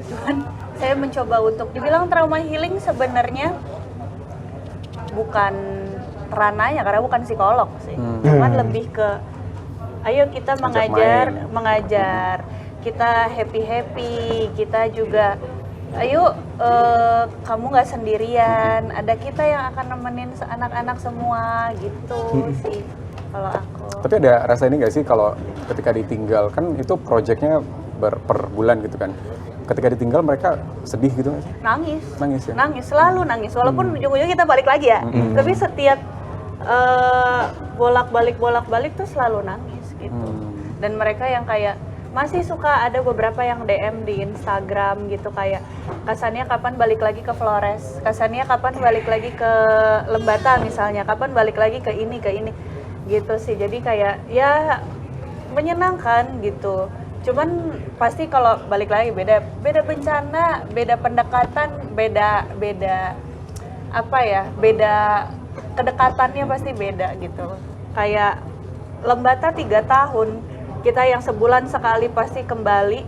Cuman saya mencoba untuk dibilang trauma healing sebenarnya bukan ranahnya karena bukan psikolog sih. Cuman lebih ke ayo kita mengajar, kita happy, kita juga ayo kamu nggak sendirian, ada kita yang akan nemenin anak-anak semua gitu sih kalau aku. Tapi ada rasa ini nggak sih kalau ketika ditinggal, kan itu proyeknya per bulan gitu kan? Ketika ditinggal mereka sedih gitu nggak sih? Nangis ya? Nangis, selalu nangis. Walaupun ujung-ujungnya kita balik lagi ya. Tapi setiap bolak-balik tuh selalu nangis gitu. Dan mereka yang kayak masih suka ada beberapa yang DM di Instagram gitu kayak Kasania kapan balik lagi ke Flores, Kasania kapan balik lagi ke Lembata misalnya, kapan balik lagi ke ini gitu sih. Jadi kayak ya menyenangkan gitu. Cuman pasti kalau balik lagi beda bencana, beda pendekatan, beda kedekatannya pasti beda gitu. Kayak Lembata 3 tahun, kita yang sebulan sekali pasti kembali,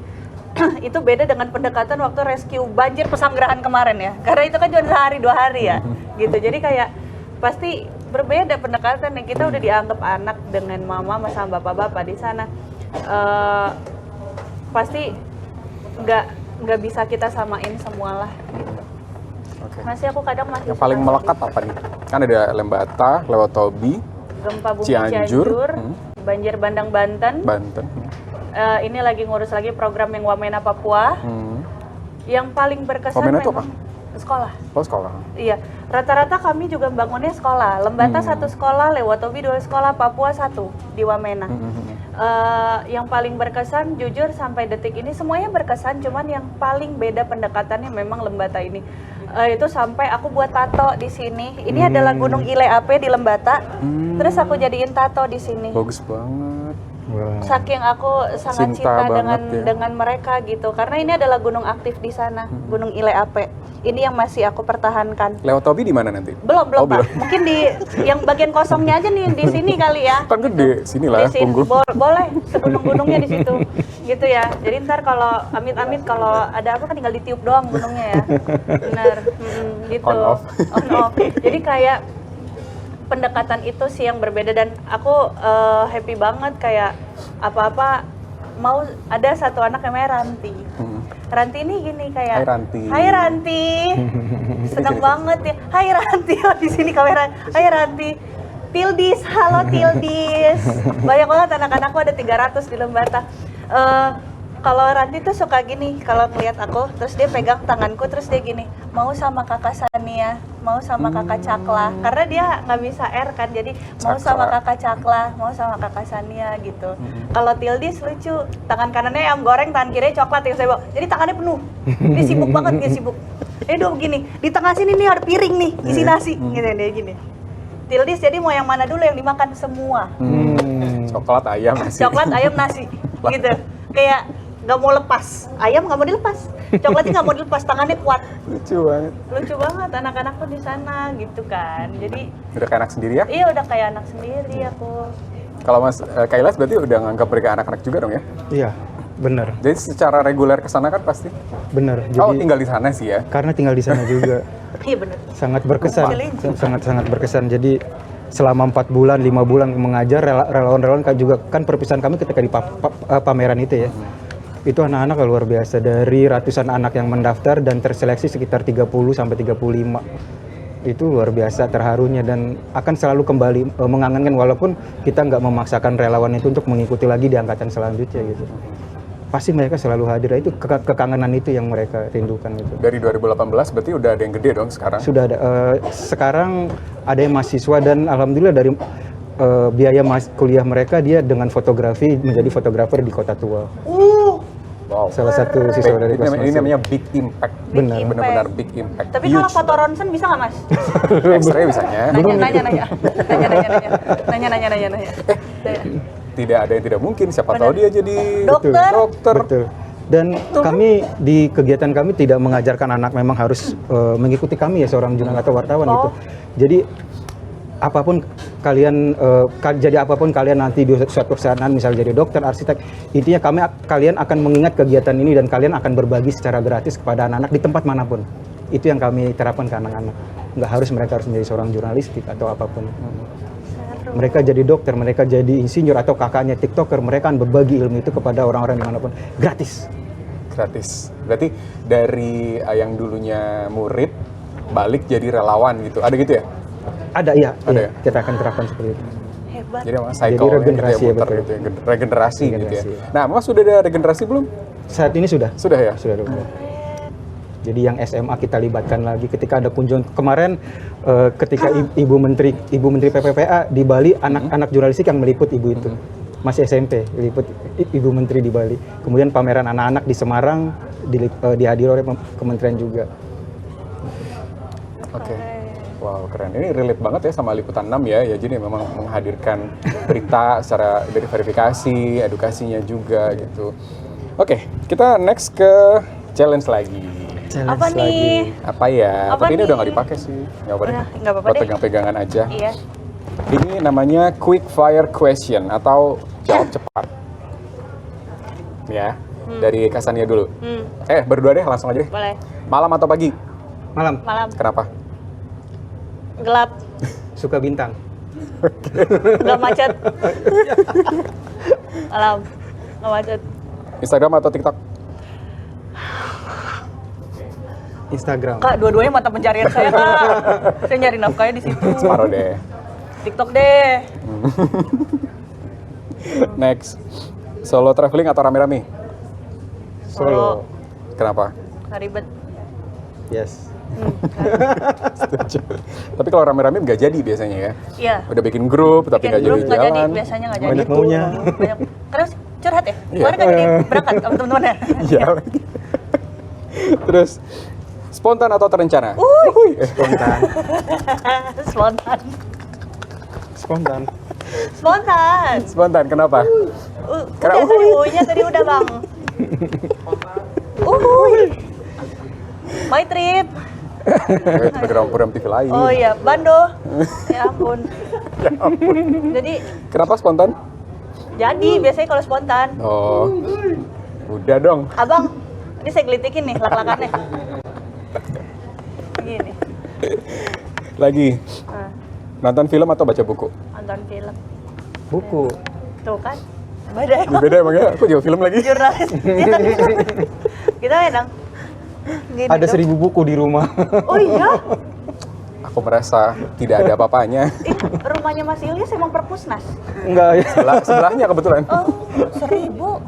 itu beda dengan pendekatan waktu rescue banjir Pesanggerahan kemarin ya. Karena itu kan cuma sehari 2 hari ya, gitu. Jadi kayak pasti berbeda pendekatan yang kita udah dianggap anak dengan mama sama bapak-bapak di sana. Pasti nggak bisa kita samain semualah. Gitu. Oke. Masih aku kadang masih Yang paling suka melekat apa nih? Kan ada Lembata, Lewotobi, gempa bumi Cianjur, Cianjur, banjir bandang Banten. Banten. Ini lagi ngurus lagi program yang Wamena Papua. Yang paling berkesan Wamena itu memang sekolah. Oh, sekolah. Iya, rata-rata kami juga bangunnya sekolah. Lembata 1 sekolah, Lewotobi 2 sekolah, Papua 1 di Wamena. Yang paling berkesan, jujur sampai detik ini semuanya berkesan, cuman yang paling beda pendekatannya memang Lembata ini. Itu sampai aku buat tato di sini. Ini adalah Gunung Ileape di Lembata. Terus aku jadiin tato di sini. Bagus banget. Wah. Saking aku sangat Cinta cinta dengan banget ya. dengan mereka gitu. Karena ini adalah gunung aktif di sana, Gunung Ileape. Ini yang masih aku pertahankan. Lewotobi di mana nanti? Belum, Oh, Pak. Mungkin di yang bagian kosongnya aja nih di sini kali ya. Kan gede, sini lah ya, Di sini. punggung. Boleh, segunung-gunungnya di situ. Gitu ya. Jadi ntar kalau amit-amit kalau ada apa kan tinggal ditiup doang gunungnya ya. Bener. Gitu. On off. On off. Jadi kayak pendekatan itu sih yang berbeda dan aku happy banget kayak apa-apa mau ada satu anak yang namanya Ranti. Ranti ini gini kayak Hai, Ranti. Hai Ranti. Seneng banget ya. Hai Ranti. Oh, di sini kamera. Hai Ranti. Tildis, halo Tildis. Banyak banget anak-anakku ada 300 di Lembata. Kalau Ranti tuh suka gini, kalau ngeliat aku, terus dia pegang tanganku, terus dia gini, mau sama kakak Sania, mau sama kakak Cakla, karena dia nggak bisa R kan, jadi mau sama kakak Cakla, mau sama kakak Sania gitu. Kalau Tildis lucu, tangan kanannya ayam goreng, tangan kirinya coklat yang saya bawa, jadi tangannya penuh, dia sibuk banget, dia sibuk. Dia begini, di tengah sini nih ada piring nih, isi nasi, gitu dia gini. Tildis jadi mau yang mana dulu yang dimakan semua. Coklat ayam nasi. Coklat ayam nasi, gitu. Kayak nggak mau lepas, ayam nggak mau dilepas, coklatnya nggak mau dilepas, tangannya kuat. Lucu banget. Lucu banget anak-anakku di sana gitu kan. Jadi Udah kayak anak sendiri ya? iya udah kayak anak sendiri aku. Kalau Mas Kailas berarti udah nganggap mereka anak-anak juga dong ya? Iya, benar, Jadi secara reguler ke sana kan pasti? benar. Oh, Jadi tinggal di sana sih ya? karena tinggal di sana juga Iya bener. sangat berkesan, Cilincing. sangat berkesan. Jadi selama 4 bulan, 5 bulan mengajar relawan-relawan juga kan perpisahan kami ketika di pameran itu ya. Itu anak-anak luar biasa, dari ratusan anak yang mendaftar dan terseleksi sekitar 30 sampai 35. Itu luar biasa terharunya dan akan selalu kembali mengangankan walaupun kita nggak memaksakan relawan itu untuk mengikuti lagi di angkatan selanjutnya gitu. Pasti mereka selalu hadir, itu kekangenan itu yang mereka rindukan gitu. Dari 2018 berarti udah ada yang gede dong sekarang? Sudah ada, sekarang ada yang mahasiswa dan alhamdulillah dari biaya kuliah mereka dia dengan fotografi menjadi fotografer di Kota Tua. Wow. Salah satu siswa dari kelas Ini namanya big impact. Benar. Benar-benar big impact. Tapi kalau foto ronsen bisa nggak mas? X-ray bisanya. Nanya. Tidak ada yang tidak mungkin. Siapa tahu dia jadi Dokter. dokter. Betul. Dan kami di kegiatan kami tidak mengajarkan anak memang harus mengikuti kami ya seorang jurnalis atau wartawan gitu. Jadi apapun kalian apapun kalian nanti di suatu saat misalnya jadi dokter, arsitek, intinya kalian akan mengingat kegiatan ini dan kalian akan berbagi secara gratis kepada anak-anak di tempat manapun. Itu yang kami terapkan ke anak-anak. Nggak harus mereka harus menjadi seorang jurnalistik atau apapun. Mereka jadi dokter, mereka jadi insinyur atau kakaknya tiktoker, mereka akan berbagi ilmu itu kepada orang-orang dimanapun gratis. Gratis. Berarti dari yang dulunya murid balik jadi relawan gitu. Ada gitu ya? Ada ya, Ada iya, kita akan terapkan seperti itu. Hebat. Jadi memang cycle regenerasi, gitu ya, muter betul. gitu ya. Regenerasi gitu ya. Regenerasi. Nah, Mas sudah ada regenerasi belum? Saat ini sudah. Sudah ya? Sudah dong. Jadi yang SMA kita libatkan lagi ketika ada kunjungan kemarin ketika Ibu Menteri PPPA di Bali, anak-anak jurnalistik yang meliput ibu itu. Masih SMP, liput Ibu Menteri di Bali. Kemudian pameran anak-anak di Semarang dihadiri oleh kementerian juga. Oke. Wow, keren. Ini relate banget ya sama Liputan 6 ya. Ya jadi memang menghadirkan berita secara dari verifikasi, edukasinya juga gitu. Oke, kita next ke challenge lagi. Apa nih? Apa ya? Apa Tapi ini nih? udah nggak dipakai sih. Nggak apa-apa deh. Udah, nggak apa-apa Buat deh. pegang-pegangan aja. Iya. Ini namanya quick fire question atau jawab cepat. Ya. Dari Kasania dulu. Berdua deh, langsung aja deh. Boleh. Malam atau pagi? Malam. Malam. Kenapa? Gelap. Suka bintang. Nggak macet. Malam. Nggak macet. Instagram atau TikTok? Instagram. Kak, dua-duanya mata pencarian saya, Kak. Saya nyari nafkahnya di situ. Separuh deh. TikTok deh. Next. Solo traveling atau rame-rame? Solo. Kenapa? Nggak ribet. Yes. Setuju. Tapi kalau rame-rame nggak jadi biasanya ya. Iya. Udah bikin grup tapi nggak Bikin jadi grup nggak jadi, jalan. biasanya nggak jadi. Banyak maunya. Banyak. Karena curhat ya? Iya. Kemarin nggak jadi berangkat sama teman-temannya. Iya. Terus spontan atau terencana? Spontan. Spontan. Spontan. Spontan. Spontan, kenapa? Karena Udah tadi uhuinya tadi udah bang. Uhuy. My trip. Itu program TV lain. Oh iya, Bando. Ya ampun. Jadi Kenapa spontan? biasanya kalau spontan. Oh, udah dong. Abang, ini saya gelitikin nih lak-lakannya. Gini. Lagi, Nah, nonton film atau baca buku? nonton film. Buku. Tuh kan. Beda ya. Beda emang ya, aku juga film lagi. Jurnalis. Kita memang. Gini Ada dong. 1000 buku di rumah. Oh iya? Aku merasa tidak ada apa-apanya. Ih, rumahnya Mas Ilyas emang perpusnas? Enggak ya. Sebelahnya kebetulan. Oh, 1000.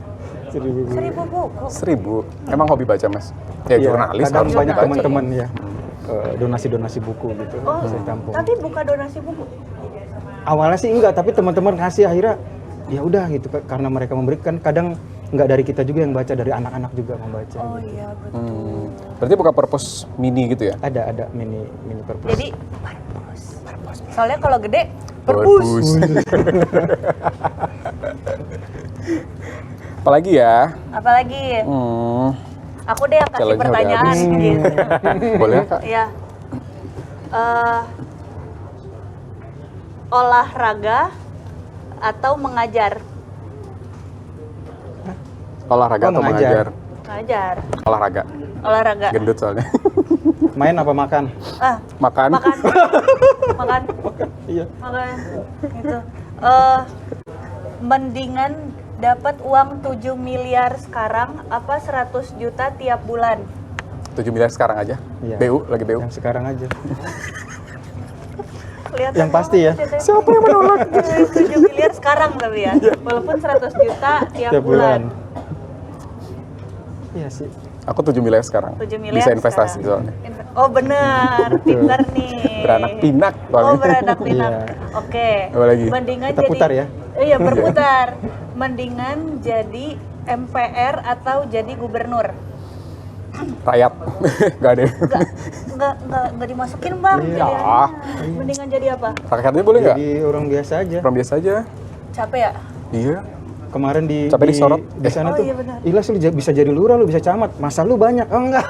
1000 buku. 1000 buku. 1000. Emang hobi baca, Mas? Ya, Iya, jurnalis kadang harus banyak baca. teman-teman ya donasi-donasi buku gitu Oh, saya tampung. tapi buka donasi buku? Awalnya sih enggak, tapi teman-teman kasih akhirnya ya udah gitu karena mereka memberikan kadang enggak dari kita juga yang baca, dari anak-anak juga membaca. Oh gitu. iya, betul. Berarti buka purpose mini gitu ya? Ada mini purpose. Jadi, perpus. Soalnya kalau gede, perpus. Apalagi ya? Apalagi, aku deh yang kasih Challenge-nya udah pertanyaan habis. gitu. Boleh, Kak? Iya. Olahraga atau mengajar? Olahraga Oh, atau mengajar. mengajar? Mengajar. Olahraga. Olahraga. Gendut soalnya. Main apa makan? Makan. Makan. Makan. Iya. Makan. Gitu. Mendingan dapat uang 7 miliar sekarang apa 100 juta tiap bulan? 7 miliar sekarang aja. Iya. BU, lagi BU. Yang sekarang aja. Kelihatan Yang pasti ya. banget Siapa yang menolak? 7 miliar sekarang tapi ya. Walaupun 100 juta tiap bulan. Iya sih. Aku 7 miliar sekarang. 7 miliar Bisa investasi sekarang. soalnya. Oh bener, pinter nih. Beranak pinak Oh soalnya. beranak pinak. Iya. Oke. Apa lagi? Mendingan Kita jadi. putar ya? Iya berputar. Mendingan jadi MPR atau jadi gubernur? Rakyat. Gak ada. Enggak dimasukin bang. Iya. pilihannya. Mendingan jadi apa? Rakyatnya boleh nggak? Jadi orang biasa aja. Orang biasa aja. Capek ya? Iya. Kemarin Sampai disorot. di sana Oh, tuh. iya benar. Ilas lu bisa jadi lurah, lu bisa camat. Masa lu banyak? Oh enggak.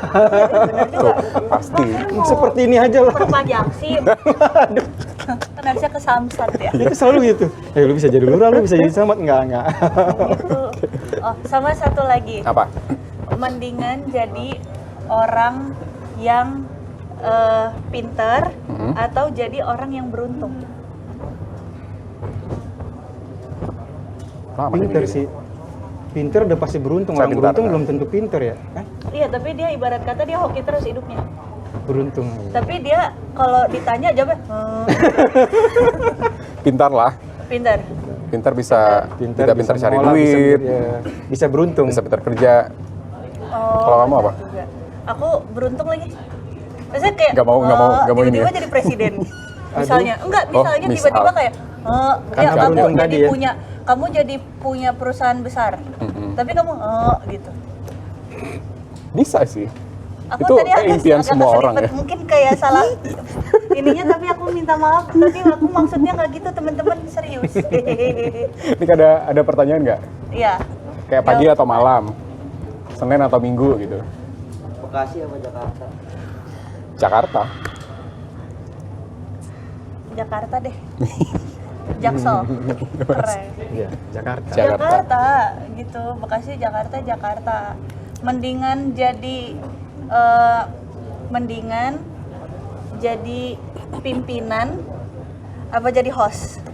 Tuh, pasti. Seperti ini aja lah. Perpanjang sih. Kan harusnya ke Samsat ya. Itu selalu gitu. Lu bisa jadi lurah, lu bisa jadi camat. Enggak. Gitu. Oh, sama satu lagi. Apa? Mendingan jadi orang yang pinter atau jadi orang yang beruntung? Pinter sih. Pinter udah pasti beruntung. Saya Orang pintar, beruntung kan? belum tentu pinter ya. Iya, tapi dia ibarat kata dia hoki terus hidupnya. Beruntung. Tapi dia kalau ditanya jawabnya Pintar lah. pinter. Pintar bisa Pinter, pintar bisa cari ngolah, duit. bisa beruntung. Bisa pintar kerja. Oh, Kalau kamu apa? juga. Aku beruntung lagi. Maksudnya kayak Nggak mau ini tiba-tiba ya? jadi presiden. Misalnya, enggak, Oh, misalnya misal. tiba-tiba kayak Karena kamu beruntung jadi tadi ya. punya perusahaan besar. Tapi kamu gitu. Bisa sih. Aku Itu tadi kayak impian semua orang ya. Mungkin kayak salah ininya, tapi aku minta maaf. Tapi aku maksudnya nggak gitu, teman-teman, serius. Ini ada pertanyaan nggak? Iya. Kayak pagi atau malam? Senin atau Minggu gitu? Bekasi apa Jakarta? Jakarta. Jakarta deh. Jaksel. Keren. Iya, Jakarta. Jakarta gitu, Bekasi, Jakarta. Mendingan jadi pimpinan apa jadi host?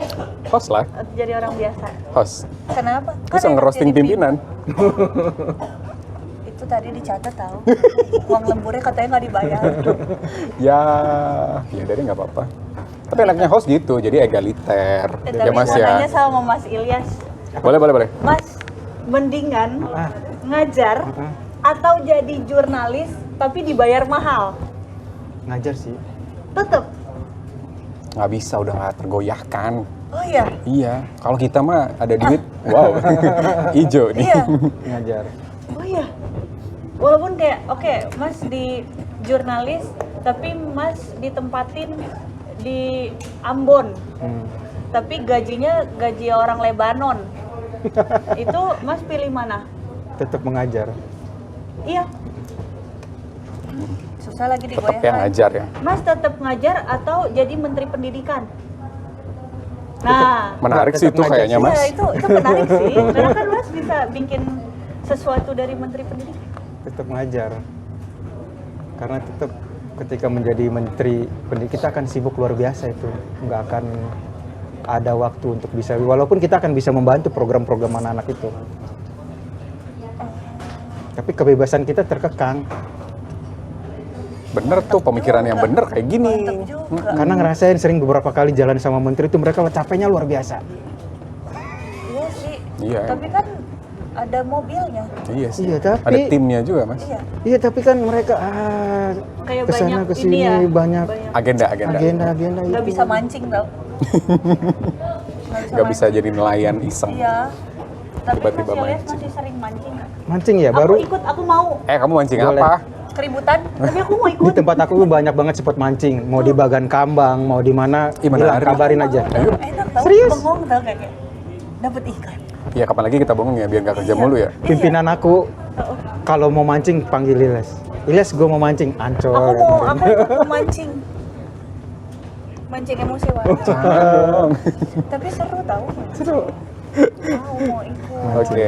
Host lah, Atau jadi orang biasa. host. Kenapa? Bisa enak ngerosting jadi pimpinan. Itu tadi dicatat tahu. Uang lemburnya katanya nggak dibayar. Ya dari nggak apa-apa. Tapi enaknya host gitu, jadi egaliter. Ya Tapi Mas mau nanya ya. sama Mas Ilyas. Boleh. Mas, mendingan ngajar atau jadi jurnalis tapi dibayar mahal? Ngajar sih. Tetep. Nggak bisa, udah nggak tergoyahkan. Oh iya. Iya, kalau kita mah ada duit, wow, ijo nih. Iya. Ngajar. Oh iya. Walaupun kayak oke, Mas di jurnalis tapi Mas ditempatin di Ambon. Tapi gajinya gaji orang Lebanon. Itu Mas pilih mana? Tetap mengajar. Iya. Susah lagi Tetap digoyahkan. yang ngajar ya. Mas tetap ngajar atau jadi menteri pendidikan? Nah, Menarik sih Tetap itu ngajar kayaknya sih. Mas. iya itu menarik sih. Karena kan Mas bisa bikin sesuatu dari menteri pendidikan. Tetap mengajar. Karena tetap ketika menjadi menteri pendidikan kita akan sibuk luar biasa itu. Nggak akan ada waktu untuk bisa, walaupun kita akan bisa membantu program-program anak-anak itu. Tapi kebebasan kita terkekang. Bener tuh pemikiran yang bener kayak gini. Mantap juga. Karena ngerasain sering beberapa kali jalan sama menteri itu mereka capeknya luar biasa. Iya sih. Iya. Tapi kan ada mobilnya. Iya sih. Iya, tapi- Ada timnya juga Mas. Iya. Iya, tapi kan mereka Kayak kesana banyak kesini ini ya. banyak Agenda. agenda Nggak itu. bisa mancing tau. Nggak bisa jadi nelayan iseng. Iya. Tapi Tiba-tiba Mas Ilyas mancing. masih sering mancing nggak? Mancing ya, baru Aku ikut, aku mau. Kamu mancing Boleh. apa? Keributan, tapi aku mau di ikut. tempat aku banyak banget spot mancing. Mau di Bagan Kambang, mau di mana, Ih, bilang menarik. kabarin aja. Ayo. Enak tau, Serius? bengong tau kayak dapet ikan. Iya, kapan lagi kita bengong ya biar nggak kerja mulu ya. Pimpinan aku kalau mau mancing panggil Ilyas. Ilyas, gue mau mancing, ancol. Aku ikut mancing. Mancing emosi wajar. Tapi seru tau. Seru. Mau ikut. Oke.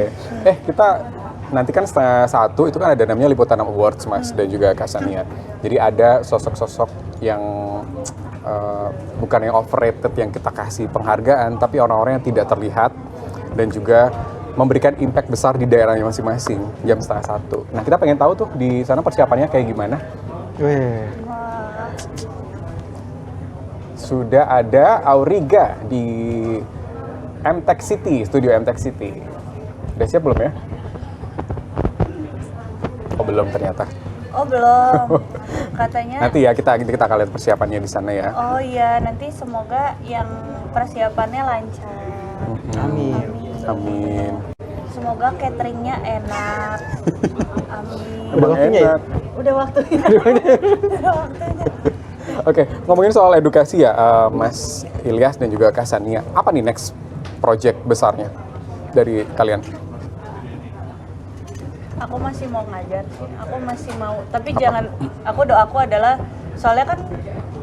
Kita nanti kan setengah 1 itu kan ada namanya Liputan Awards Mas dan juga Kasania. Jadi ada sosok-sosok yang bukan yang overrated yang kita kasih penghargaan, tapi orang-orang yang tidak terlihat dan juga memberikan impact besar di daerahnya masing-masing jam setengah 1. Nah kita pengen tahu tuh di sana persiapannya kayak gimana? Weh, Wah, Sudah ada Auriga di MTech City, studio MTech City. Udah siap belum ya? Oh belum ternyata. oh belum. Katanya. Nanti ya kita akan lihat persiapannya di sana ya. Oh iya, nanti semoga yang persiapannya lancar. amin. Amin. Semoga cateringnya enak. Amin. Udah waktunya ya? Enak. Udah waktunya. Udah waktunya. Oke, ngomongin soal edukasi ya, Mas Ilyas dan juga Kak Sania. Apa nih next project besarnya dari kalian? Aku masih mau ngajar sih. Aku masih mau. Tapi jangan. Doaku adalah soalnya kan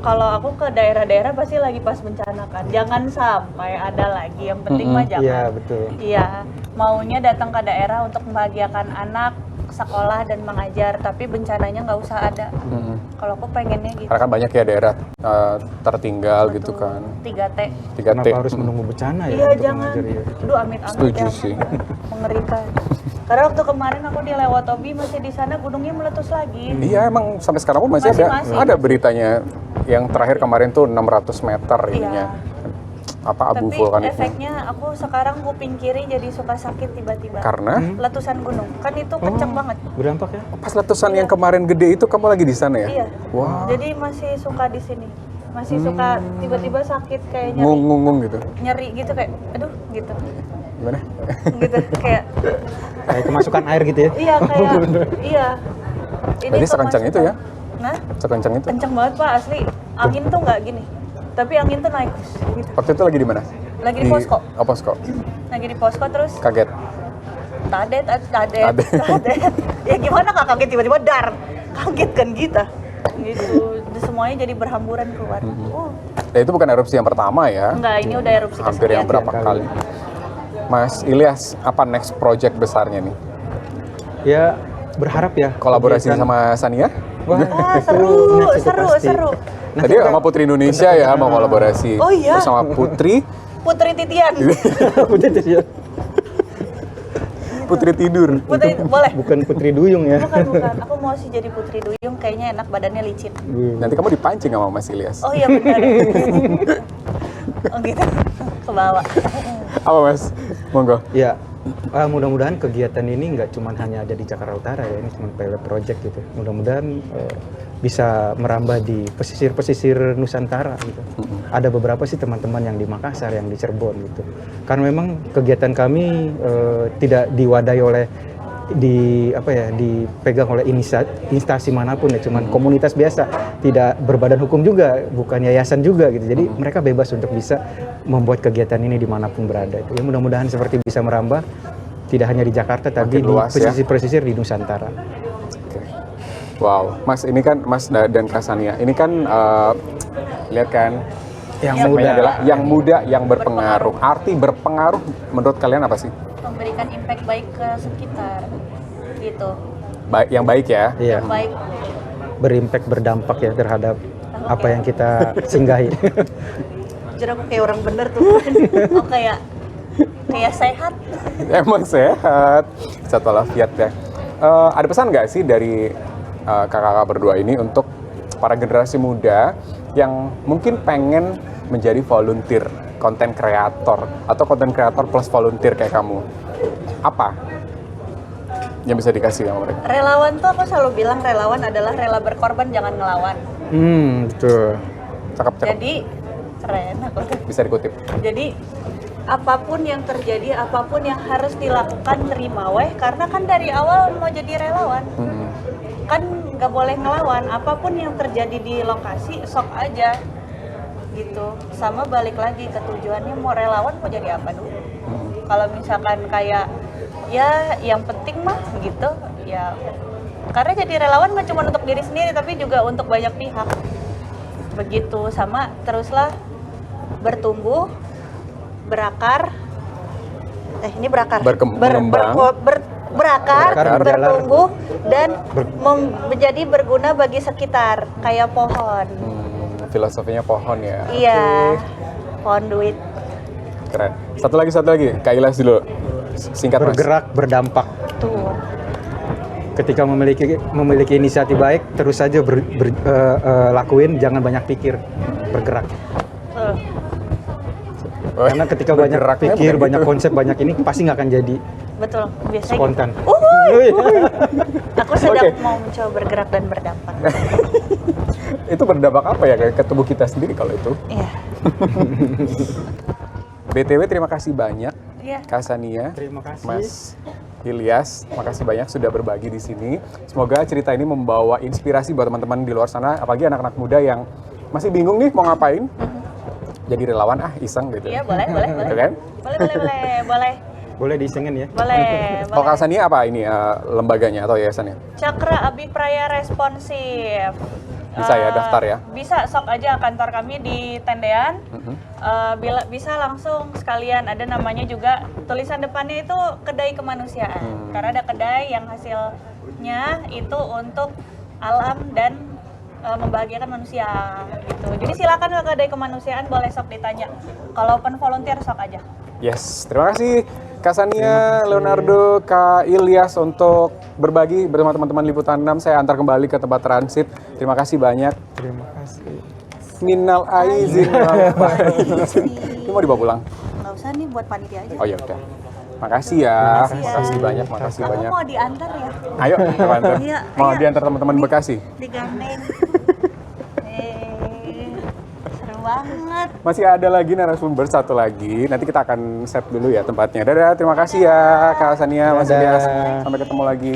kalau aku ke daerah-daerah pasti lagi pas bencana kan. Jangan sampai ada lagi. Yang penting mah jangan. Iya, betul. Iya, maunya datang ke daerah untuk membahagiakan anak, sekolah dan mengajar, tapi bencananya nggak usah ada. Kalau aku pengennya gitu. Karena kan banyak ya daerah tertinggal gitu Betul. kan. 3T. 3T. Kenapa harus menunggu bencana ya Iya, untuk jangan. mengajar ya? Aduh, amit-amit. Setuju ya. sih. Mengerikan. Karena waktu kemarin aku di Lewotobi masih di sana gunungnya meletus lagi. Iya, emang sampai sekarang pun masih Masih. ada beritanya yang terakhir kemarin tuh 600 meter ininya. Apa abu Tapi vulkaniknya. efeknya aku sekarang kuping kiri jadi suka sakit tiba-tiba. Karena Letusan gunung. Kan itu kenceng banget. Berdampak ya? pas letusan yang kemarin gede itu kamu lagi di sana ya? Iya. Wah, Jadi masih suka di sini. Masih suka tiba-tiba sakit kayak nyeri. ngung-ngung gitu. Nyeri gitu kayak aduh gitu. Gimana? Gitu kayak Kayak kemasukan air gitu ya? iya kayak iya. Berarti sekencang itu ya? Nah, Sekencang itu. kenceng banget Pak asli. Angin tuh nggak gini. Tapi angin tuh naik gitu. Waktu itu lagi di mana? Lagi di posko. Oh, posko. Lagi di posko terus Kaget. tadet. Tadet. Ya gimana nggak kaget tiba-tiba dar. Kaget kan kita. gitu. Semuanya jadi berhamburan keluar. Ya, itu bukan erupsi yang pertama ya. Enggak, ini udah erupsi Hampir yang kesekian. berapa kali. Mas Ilyas, apa next project besarnya nih? Ya berharap ya. Kolaborasi kegiatan- sama Sania? Wah, Wah, itu seru, next itu seru, pasti. seru. Nanti Tadi sama Putri Indonesia ya mau kolaborasi. Oh iya. Terus sama Putri, Putri Titian. Udah jadi Putri tidur. Putri, boleh? bukan Putri Duyung ya. Bukan, bukan. Aku mau sih jadi Putri Duyung, kayaknya enak, badannya licin. Nanti kamu dipancing sama Mas Ilyas. Oh iya benar. Oh gitu. Kebawa. Apa Mas? Monggo. Ya, mudah-mudahan kegiatan ini nggak cuma hanya ada di Jakarta Utara ya, ini cuma pilot project gitu. Mudah-mudahan bisa merambah di pesisir-pesisir Nusantara gitu. Ada beberapa sih teman-teman yang di Makassar, yang di Cirebon gitu. Karena memang kegiatan kami tidak diwadahi oleh dipegang oleh instansi manapun ya, cuman komunitas biasa, tidak berbadan hukum juga, bukan yayasan juga gitu. Jadi mereka bebas untuk bisa membuat kegiatan ini dimanapun berada. Itu ya, mudah-mudahan seperti bisa merambah tidak hanya di Jakarta tapi Makin di luas ya. pesisir-pesisir di Nusantara. Wow, Mas ini kan Mas dan Kak Sania, ini kan lihat kan Yang segmennya muda. adalah yang muda yang berpengaruh. Arti berpengaruh menurut kalian apa sih? Memberikan impact baik ke sekitar. Gitu. Yang baik ya. Iya, Baik. berimpact, berdampak ya terhadap apa Oke. yang kita singgahi. Jadi aku kayak orang bener tuh. Oh kayak sehat. Emang sehat. Satu walafiat ya. Ada pesan nggak sih dari kakak-kakak berdua ini untuk para generasi muda yang mungkin pengen menjadi volunteer, konten kreator atau konten kreator plus volunteer kayak kamu? Apa yang bisa dikasih sama mereka? Relawan tuh aku selalu bilang relawan adalah rela berkorban, jangan ngelawan. Betul. Cakep. Jadi keren aku tuh. Bisa dikutip. Jadi apapun yang terjadi, apapun yang harus dilakukan, terima weh. Karena kan dari awal mau jadi relawan, kan nggak boleh ngelawan. Apapun yang terjadi di lokasi, sok aja gitu. Sama balik lagi ke tujuannya, mau relawan mau jadi apa dulu. Kalau misalkan kayak ya yang penting mah gitu ya, karena jadi relawan nggak cuma untuk diri sendiri tapi juga untuk banyak pihak begitu. Sama teruslah bertumbuh, berakar, ini berakar, Berkembang. berakar, Berakar, bertumbuh dan menjadi berguna bagi sekitar kayak pohon. Filosofinya pohon ya. Iya, pohon duit. Keren. Satu lagi Kak Ilyas dulu. Singkat Mas. Bergerak, berdampak. Tuh. Ketika memiliki inisiatif baik, terus saja lakuin, jangan banyak pikir, bergerak. Karena ketika banyak Bergeraknya pikir, bukan banyak gitu. konsep, banyak ini pasti nggak akan jadi Betul, biasanya spontan. gitu. Aku sedang Oke. mau mencoba bergerak dan berdampak. Itu berdampak apa ya ke tubuh kita sendiri kalau itu? Iya. BTW terima kasih banyak Iya. Kak Sania, Terima kasih. Mas Ilyas, makasih banyak sudah berbagi di sini. Semoga cerita ini membawa inspirasi buat teman-teman di luar sana, apalagi anak-anak muda yang masih bingung nih mau ngapain. Jadi relawan iseng gitu. Iya, boleh. Gitu kan? Boleh. Boleh diisengin ya. Boleh. Kalau Kak Sania apa ini lembaganya atau yayasannya? Cakra Abipraya Responsif. Bisa ya, daftar ya? Bisa, sok aja kantor kami di Tendean. Bisa langsung sekalian, ada namanya juga, tulisan depannya itu kedai kemanusiaan. Karena ada kedai yang hasilnya itu untuk alam dan membahagiakan manusia gitu. Jadi silakan ke kedai kemanusiaan, boleh sok ditanya. Kalau open volunteer sok aja. Yes, terima kasih Kak Sania, Leonardo, Kak Ilyas untuk berbagi bersama teman-teman Liputan 6. Saya antar kembali ke tempat transit. Terima kasih banyak. Terima kasih. Minal aizin wal faizin. Ini mau dibawa pulang? Nggak usah nih, buat panitia aja. Oh ya udah. Makasih ya. Makasih banyak, makasih Kamu banyak. mau diantar ya? Ayo, kita antar. Iya, Mau ayo. diantar teman-teman Bekasi. Digandeng. Seru banget. Masih ada lagi narasumber satu lagi. Nanti kita akan set dulu ya tempatnya. Dadah, terima kasih ya Kak Sania, Mas Dadah. Ilyas. Sampai ketemu lagi.